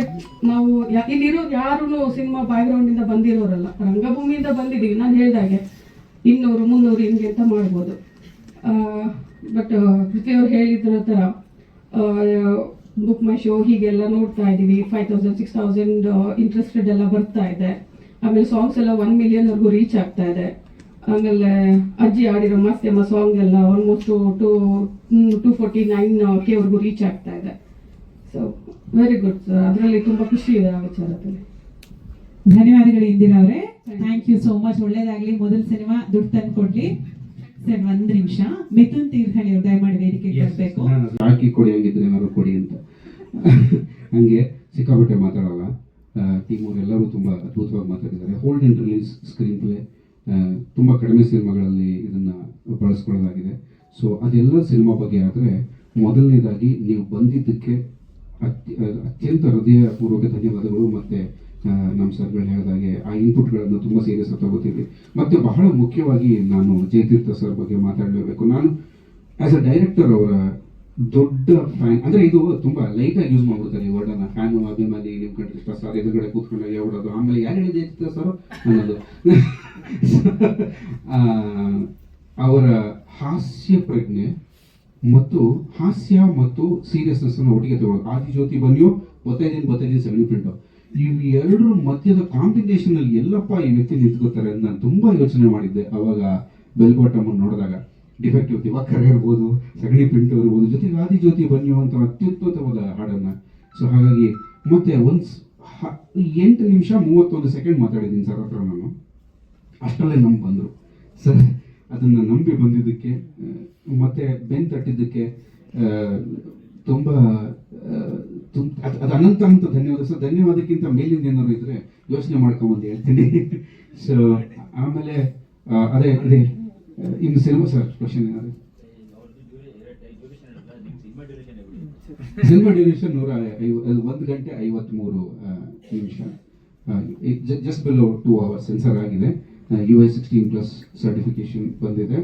ನಾವು ಇಲ್ಲಿರೋರು ಯಾರು ಸಿನಿಮಾ ಬ್ಯಾಕ್ ಗ್ರೌಂಡ್ ಇಂದ ಬಂದಿರೋರಲ್ಲ, ರಂಗಭೂಮಿಯಿಂದ ಬಂದಿದೀವಿ. ನಾನು ಹೇಳ್ದಾಗೆ 200 300 ಹಿಂಗೆ ಅಂತ ಮಾಡ್ಬೋದು. ಬಟ್ ಪೃಥ್ವಿ ಅವ್ರು ಹೇಳಿದ್ರ ತರ ಬುಕ್ ಮೈ ಶೋ ಹೀಗೆಲ್ಲ ನೋಡ್ತಾ ಇದೀವಿ. 5000 6000 ಇಂಟ್ರೆಸ್ಟೆಡ್ ಎಲ್ಲ ಬರ್ತಾ ಇದೆ. ಆಮೇಲೆ ಸಾಂಗ್ಸ್ ಎಲ್ಲ 1 ಮಿಲಿಯನ್ ವರ್ಗೂ ರೀಚ್ ಆಗ್ತಾ ಇದೆ. ಆಮೇಲೆ ಅಜ್ಜಿ ಆಡಿರೋ ಮಸ್ತೆಮ್ಮ ಸಾಂಗ್ ಎಲ್ಲ ಆಲ್ಮೋಸ್ಟ್ 249K ವರ್ಗೂ ರೀಚ್ ಆಗ್ತಾ ಇದೆ. ಸೊ ವೆರಿ ಗುಡ್ ಸರ್, ಅದರಲ್ಲಿ ತುಂಬಾ ಖುಷಿ ಇದೆ ಆ ವಿಚಾರದಲ್ಲಿ. ಧನ್ಯವಾದಗಳು ಇಂದಿರಾ ಅವರೇ, ಥ್ಯಾಂಕ್ ಯು ಸೋ ಮಚ್. ಒಳ್ಳೇದಾಗ್ಲಿ, ಮೊದಲ ಸಿನಿಮಾ ದುಡ್ಡು ತಂದು ಕೊಡ್ಲಿ. ಸರ್ 1 ನಿಮಿಷ, ಮಿಥುನ್ ತೀರ್ಥಹಳ್ಳಿ ಅವರು ದಯಮಾಡಿ ವೇದಿಕೆಗೆ ಬರಬೇಕು. ಹಾಕಿ ಕೊಡಿ, ಹಂಗಿದ್ರೆ ಏನಾದ್ರು ಕೊಡಿ ಅಂತ. ಹಂಗೆ ಸಿಕ್ಕಾಪಟ್ಟೆ ಮಾತಾಡಲ್ಲ. ಟೀಮ್ ಅವರೆಲ್ಲರೂ ತುಂಬ ಅದ್ಭುತವಾಗಿ ಮಾತಾಡಿದ್ದಾರೆ. Hold and release screen play ತುಂಬ ಕಡಿಮೆ ಸಿನಿಮಾಗಳಲ್ಲಿ ಇದನ್ನು ಬಳಸ್ಕೊಳ್ಳೋದಾಗಿದೆ. ಸೊ ಅದೆಲ್ಲ ಸಿನಿಮಾ ಬಗ್ಗೆ ಆದರೆ ಮೊದಲನೇದಾಗಿ ನೀವು ಬಂದಿದ್ದಕ್ಕೆ ಅತ್ಯಂತ ಹೃದಯಪೂರ್ವಕ ಧನ್ಯವಾದಗಳು. ಮತ್ತು ನಮ್ಮ ಸರ್ಗಳು ಹೇಳಿದಾಗೆ ಆ ಇನ್ಪುಟ್ಗಳನ್ನು ತುಂಬ ಸೀರಿಯಸ್ ಆಗಿ ತಗೋತೀವಿ. ಮತ್ತು ಬಹಳ ಮುಖ್ಯವಾಗಿ ನಾನು ಜಯತೀರ್ಥ ಸರ್ ಬಗ್ಗೆ ಮಾತಾಡಲೇಬೇಕು. ನಾನು ಆ್ಯಸ್ ಅ ಡೈರೆಕ್ಟರ್ ಅವರ ದೊಡ್ಡ ಫ್ಯಾನ್. ಅಂದ್ರೆ ಇದು ತುಂಬಾ ಲೈಟ್ ಆಗಿ ಯೂಸ್ ಮಾಡ್ಬಿಡ್ತಾರೆ ಈ ವರ್ಡ್ ಅನ್ನ. ಫ್ಯಾನು, ಅಭಿಮಾನಿ, ನಿಮ್ ಕಂಡ್ರೆ ಇಷ್ಟ ಸರ್, ಎದುರುಗಡೆ ಕೂತ್ಕೊಂಡು ಹೇಳ್ಬಿಡೋದು, ಆಮೇಲೆ ಯಾರು ಹೇಳಿದೆ ಸರ್ ಅನ್ನೋದು. ಅವರ ಹಾಸ್ಯ ಪ್ರಜ್ಞೆ ಮತ್ತು ಹಾಸ್ಯ ಮತ್ತು ಸೀರಿಯಸ್ನೆಸ್ ಅನ್ನು ಒಟ್ಟಿಗೆ ತಗೊಳ್ಳೋದು. ಆದಿಜ್ಯೋತಿ ಬನ್ನಿಯೋ ಬತ್ತೈದಿನ ಸಗಣಿ ಪಿಂಟು, ಇವು ಎರಡರ ಮಧ್ಯದ ಕಾಂಬಿನೇಷನ್ ಅಲ್ಲಿ ಎಲ್ಲಪ್ಪ ಈ ವ್ಯಕ್ತಿ ನಿಂತ್ಕೋತಾರೆ ಅಂತ ನಾನು ತುಂಬಾ ಯೋಚನೆ ಮಾಡಿದ್ದೆ ಅವಾಗ ಬೆಲ್ ಬಾಟಮ್ ನೋಡಿದಾಗ. ಡಿಫೆಕ್ಟಿವ್ ದಿವಾಕರ್ ಇರ್ಬೋದು, ಸಗಣಿ ಪಿಂಟು ಇರ್ಬೋದು, ಜೊತೆಗೆ ಆದಿಜ್ಯೋತಿ ಬನ್ನಿಯೋ ಅಂತ ಅತ್ಯುತ್ತಮವಾದ ಹಾಡನ್ನ. ಸೊ ಹಾಗಾಗಿ ಮತ್ತೆ 8 ನಿಮಿಷ 31 ಸೆಕೆಂಡ್ ಮಾತಾಡಿದ್ದೀನಿ ಸರ್ ಹತ್ರ ನಾನು. ಅಷ್ಟರಲ್ಲೇ ನಂಬಿ ಬಂದರು ಸರ್. ಅದನ್ನು ನಂಬಿ ಬಂದಿದ್ದಕ್ಕೆ ಮತ್ತೆ ಬೆನ್ ತಟ್ಟಿದ್ದಕ್ಕೆ ತುಂಬ ಅದು ಅನಂತ ಧನ್ಯವಾದ ಸರ್. ಧನ್ಯವಾದಕ್ಕಿಂತ ಮೇಲಿಂದ ಏನಾದ್ರು ಇದ್ರೆ ಯೋಚನೆ ಮಾಡ್ಕೊಂಬಂದು ಹೇಳ್ತೀನಿ. ಸೊ ಆಮೇಲೆ ಅದೇ ಇನ್ನು ಸಿನಿಮಾ ಸರ್ ಕ್ವಶನ್ ಏನಾದ್ರು? ಸಿನಿಮಾ ಡ್ಯೂರೇಷನ್ 1 ಗಂಟೆ 53 ನಿಮಿಷ, ಜಸ್ಟ್ ಬಿಲೋ 2 hours ಸೆನ್ಸರ್ ಆಗಿದೆ. UI 16+ ಸರ್ಟಿಫಿಕೇಶನ್ ಬಂದಿದೆ.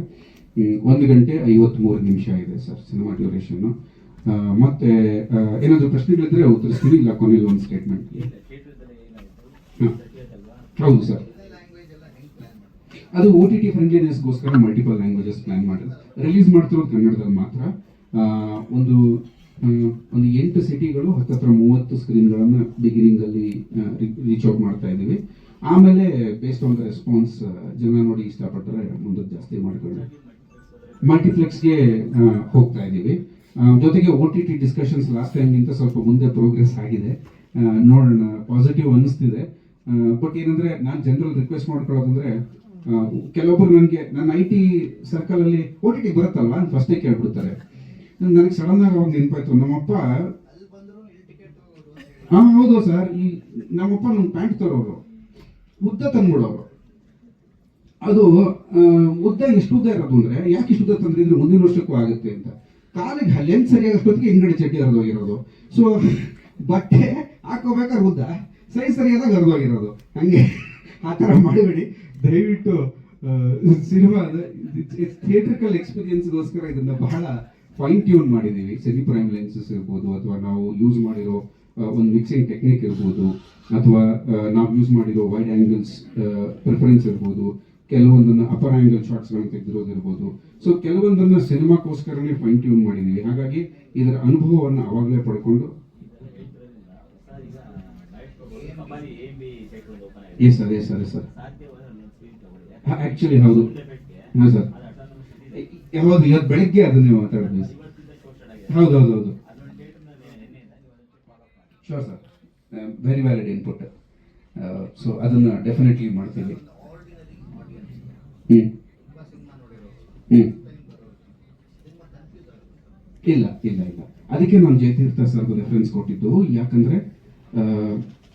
1 ಗಂಟೆ 53 ನಿಮಿಷ ಇದೆ ಸರ್ ಸಿನಿಮಾ ಡ್ಯೂರೇಷನ್ನು. ಮತ್ತೆ ಏನಾದರೂ ಪ್ರಶ್ನೆಗಳಿದ್ರೆ ಉತ್ತರಿಸ್ತೀನಿ, ಇಲ್ಲ ಕೊನೆಯಲ್ಲಿ ಒಂದು ಸ್ಟೇಟ್ಮೆಂಟ್. ಹೌದು ಸರ್, ಅದು OTT ಫ್ರೆಂಡ್ಲಿನೆಸ್ಗೋಸ್ಕರ ಮಲ್ಟಿಪಲ್ ಲ್ಯಾಂಗ್ವೇಜಸ್ ಪ್ಲಾನ್ ಮಾಡಿದ್ರು. ರಿಲೀಸ್ ಮಾಡ್ತಿರೋದು ಕನ್ನಡದಲ್ಲಿ ಮಾತ್ರ. ಒಂದು 8 ಸಿಟಿಗಳು 30 ಸ್ಕ್ರೀನ್ಗಳನ್ನು ಬಿಗಿನಿಂಗಲ್ಲಿ ರೀಚ್ ಔಟ್ ಮಾಡ್ತಾ ಇದ್ದೀವಿ. ಆಮೇಲೆ ಬೇಸ್ಡ್ ಆನ್ ದ ರೆಸ್ಪಾನ್ಸ್ ಜನ ನೋಡಿ ಇಷ್ಟಪಟ್ಟರೆ ಮುಂದೆ ಜಾಸ್ತಿ ಮಾಡ್ಕೊಂಡು ಮಲ್ಟಿಪ್ಲೆಕ್ಸ್ಗೆ ಹೋಗ್ತಾ ಇದ್ದೀವಿ. ಜೊತೆಗೆ OTT ಡಿಸ್ಕಷನ್ಸ್ ಲಾಸ್ಟ್ ಟೈಮ್ಗಿಂತ ಸ್ವಲ್ಪ ಮುಂದೆ ಪ್ರೋಗ್ರೆಸ್ ಆಗಿದೆ, ನೋಡೋಣ, ಪಾಸಿಟಿವ್ ಅನ್ನಿಸ್ತಿದೆ. ಬಟ್ ಏನಂದ್ರೆ ನಾನು ಜನರಲ್ ರಿಕ್ವೆಸ್ಟ್ ಮಾಡ್ಕೊಳ್ಳೋದಂದ್ರೆ, ಕೆಲವೊಬ್ಬರು ನನಗೆ ನನ್ನ IT ಸರ್ಕಲಲ್ಲಿ OTT ಬರುತ್ತಲ್ವಾ ಅಂತ ಫಸ್ಟೇ ಕೇಳ್ಬಿಡ್ತಾರೆ. ನನಗೆ ಸಡನ್ ಆಗಿ ಅವಾಗ ನೆನಪಾಯ್ತು, ನಮ್ಮಪ್ಪ ಹೌದು ಸರ್, ಈ ನಮ್ಮಪ್ಪ ನನ್ನ ಪ್ಯಾಂಟ್ ತರೋರು ಉದ್ದ ತಂದ್ಬಿಡೋರು. ಅದು ಉದ್ದ ಎಷ್ಟು ಉದ್ದ ಇರೋದು ಅಂದ್ರೆ, ಯಾಕೆ ಇಷ್ಟು ಉದ್ದ ತಂದ್ರಿದ್ರೆ ಮುಂದಿನ ವರ್ಷಕ್ಕೂ ಆಗುತ್ತೆ ಅಂತ. ಕಾಲಿಗೆ ಲೆಂತ್ ಸರಿಯಾಗಿ ಅಷ್ಟೊತ್ತಿಗೆ ಹಿಂಗಡೆ ಚಡ್ಡಿ ಹರಿದೋಗಿರೋದು. ಸೊ ಬಟ್ಟೆ ಹಾಕೋಬೇಕಾದ್ರೆ ಉದ್ದ, ಸೈಜ್ ಸರಿಯಾದಾಗ ಹರಿದೋಗಿರೋದು. ಹಂಗೆ ಆ ಥರ ಮಾಡಬೇಡಿ ದಯವಿಟ್ಟು. ಸಿನಿಮಾ ಥಿಯೇಟ್ರಿಕಲ್ ಎಕ್ಸ್ಪೀರಿಯನ್ಸ್ಗೋಸ್ಕರ ಇದನ್ನ ಬಹಳ ಫೈನ್ ಟ್ಯೂನ್ ಮಾಡಿದ್ದೀವಿ. ಸೆಮಿ ಪ್ರೈಮ್ ಲೆನ್ಸಸ್ ಇರ್ಬೋದು, ಅಥವಾ ನಾವು ಯೂಸ್ ಮಾಡಿರೋ ಒಂದು ಮಿಕ್ಸಿಂಗ್ ಟೆಕ್ನಿಕ್ ಇರ್ಬೋದು, ಅಥವಾ ನಾವು ಯೂಸ್ ಮಾಡಿರೋ ವೈಡ್ ಆ್ಯಂಗಲ್ಸ್ ಪ್ರಿಫರೆನ್ಸ್ ಇರ್ಬೋದು, ಕೆಲವೊಂದನ್ನು ಅಪರ್ ಆ್ಯಂಗಲ್ ಶಾರ್ಟ್ಸ್ಗಳನ್ನು ತೆಗೆದಿರೋದಿರ್ಬೋದು. ಸೊ ಕೆಲವೊಂದನ್ನು ಸಿನಿಮಾಕ್ಕೋಸ್ಕರನೇ ಫೈನ್ ಟ್ಯೂನ್ ಮಾಡಿದ್ದೀವಿ. ಹಾಗಾಗಿ ಇದರ ಅನುಭವವನ್ನು ಅವಾಗಲೇ ಪಡ್ಕೊಂಡು ಎಸ್ ಅದೇ ಸರ್ ಆ್ಯಕ್ಚುಲಿ ಹೌದು. ಹಾಂ ಸರ್, ಯಾವುದು ಇವತ್ತು ಬೆಳಗ್ಗೆ ಅದನ್ನೇ ಮಾತಾಡಿದ್ವಿ. ಹೌದು sure sir, very valid input. So ಅದನ್ನು ಡೆಫಿನೆಟ್ಲಿ ಮಾಡ್ತೀವಿ. ಇಲ್ಲ ಅದಕ್ಕೆ ನಾನು ಜಯತೀರ್ಥ ಸರ್ಗೂ ರೆಫರೆನ್ಸ್ ಕೊಟ್ಟಿದ್ದು. ಯಾಕಂದ್ರೆ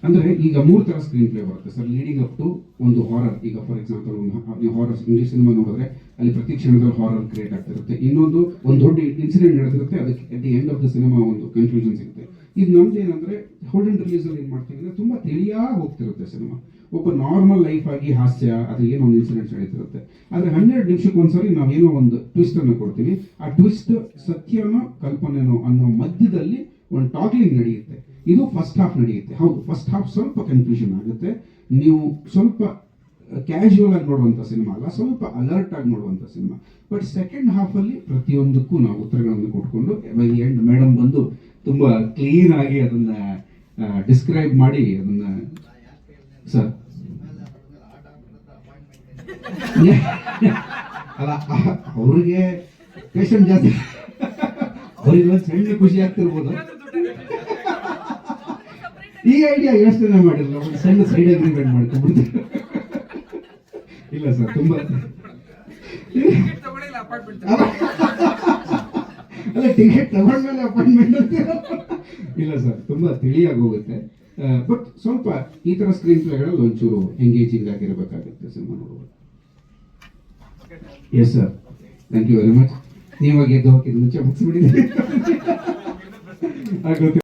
ಅಂದ್ರೆ ಈಗ 3 ಥರ ಸ್ಕ್ರೀನ್ ಪ್ಲೇ ಬರುತ್ತೆ ಸರ್, ಲೀಡಿಂಗ್ ಅಪ್ ಟು ಒಂದು ಹಾರರ್. ಈಗ ಫಾರ್ ಎಕ್ಸಾಂಪಲ್ ಒಂದು ಹಾರರ್ ಇಂಗ್ಲಿಷ್ ಸಿನಿಮಾ ನೋಡಿದ್ರೆ ಅಲ್ಲಿ ಪ್ರತಿ ಕ್ಷಣದಲ್ಲಿ ಹಾರರ್ ಕ್ರಿಯೇಟ್ ಆಗ್ತಿರುತ್ತೆ. ಇನ್ನೊಂದು ದೊಡ್ಡ ಇನ್ಸಿಡೆಂಟ್ ನಡೆದಿರುತ್ತೆ, ಅದಕ್ಕೆ at the end of the cinema ಒಂದು ಕನ್ಫ್ಯೂಷನ್ ಸಿಗುತ್ತೆ. ಇದು ನಮ್ದು ಏನಂದ್ರೆ ಹೋಲ್ಡನ್ ರಿಲೀಸ್ ಅಲ್ಲಿ ಏನ್ ಮಾಡ್ತೀವಿ ಅಂದ್ರೆ ತುಂಬಾ ತಿಳಿಯಾಗಿ ಹೋಗ್ತಿರುತ್ತೆ ಸಿನಿಮಾ. ಒಬ್ಬ ನಾರ್ಮಲ್ ಲೈಫ್ ಆಗಿ ಹಾಸ್ಯ ಅದು ಏನೋ ಒಂದು ಇನ್ಸಿಡೆಂಟ್ ನಡೀತಿರುತ್ತೆ. ಆದ್ರೆ 12 ನಿಮಿಷಕ್ಕೆ ಒಂದ್ಸರಿ ನಾವೇನೋ ಒಂದು ಟ್ವಿಸ್ಟ್ ಅನ್ನು ಕೊಡ್ತೀವಿ. ಆ ಟ್ವಿಸ್ಟ್ ಸತ್ಯನೋ ಕಲ್ಪನೆನೋ ಅನ್ನೋ ಮಧ್ಯದಲ್ಲಿ ಒಂದು ಟಾಕ್ಲಿಂಗ್ ನಡೆಯುತ್ತೆ. ಇದು ಫಸ್ಟ್ ಹಾಫ್ ನಡೆಯುತ್ತೆ. ಹೌದು, ಫಸ್ಟ್ ಹಾಫ್ ಸ್ವಲ್ಪ ಕನ್ಫ್ಯೂಷನ್ ಆಗುತ್ತೆ. ನೀವು ಸ್ವಲ್ಪ ಕ್ಯಾಶುವಲ್ ಆಗಿ ನೋಡುವಂಥ ಸಿನಿಮಾ ಅಲ್ಲ, ಸ್ವಲ್ಪ ಅಲರ್ಟ್ ಆಗಿ ನೋಡುವಂಥ ಸಿನಿಮಾ. ಬಟ್ ಸೆಕೆಂಡ್ ಹಾಫ್ ಅಲ್ಲಿ ಪ್ರತಿಯೊಂದಕ್ಕೂ ನಾವು ಉತ್ತರಗಳನ್ನು ಕೊಟ್ಕೊಂಡು ಬೈ ದಿ ಎಂಡ್ ಮೇಡಮ್ ಬಂದು ತುಂಬಾ ಕ್ಲೀನ್ ಆಗಿ ಅದನ್ನ ಡಿಸ್ಕ್ರೈಬ್ ಮಾಡಿ ಅದನ್ನ ಸರ್ ಅಲ್ಲ ಅವ್ರಿಗೆ ಪೇಷಂಟ್ ಜಾಸ್ತಿ, ಅವ್ರಿಗೆ ಒಂದು ಸಣ್ಣ ಖುಷಿ ಆಗ್ತಿರ್ಬೋದು. ಈ ಐಡಿಯಾ ಯೋಚನೆ ಮಾಡಿರಲ್ಲ, ಒಂದು ಸಣ್ಣ ಸೈಡ್ ಅಗ್ರಿಮೆಂಟ್ ಮಾಡ್ಕೊಂಡ್ಬಿಡ್ತೀವಿ. ಇಲ್ಲ ಸರ್, ತುಂಬಾ ಅಲ್ಲ ಟಿಕೆಟ್ ತಗೊಂಡ್ಮೇಲೆ ಅಪಾಯಿಂಟ್ಮೆಂಟ್ ಅಂತೀರ. ಇಲ್ಲ ಸರ್, ತುಂಬಾ ತಿಳಿಯಾಗಿ ಹೋಗುತ್ತೆ. ಬಟ್ ಸ್ವಲ್ಪ ಈ ತರ ಸ್ಕ್ರೀನ್ ಪ್ಲೇಗಳಲ್ಲಿ ಒಂಚೂರು ಎಂಗೇಜಿಂಗ್ ಆಗಿರಬೇಕಾಗುತ್ತೆ ಸಿನಿಮಾ ನೋಡುವಾಗ. Yes sir, thank you very much. ನೀವಾಗ ಎದ್ದು ಹೋಗಿದ್ದು ಮುಂಚೆ ಮುಗಿಸ್ಬಿಟ್ಟಿದ್ದೀರಿ.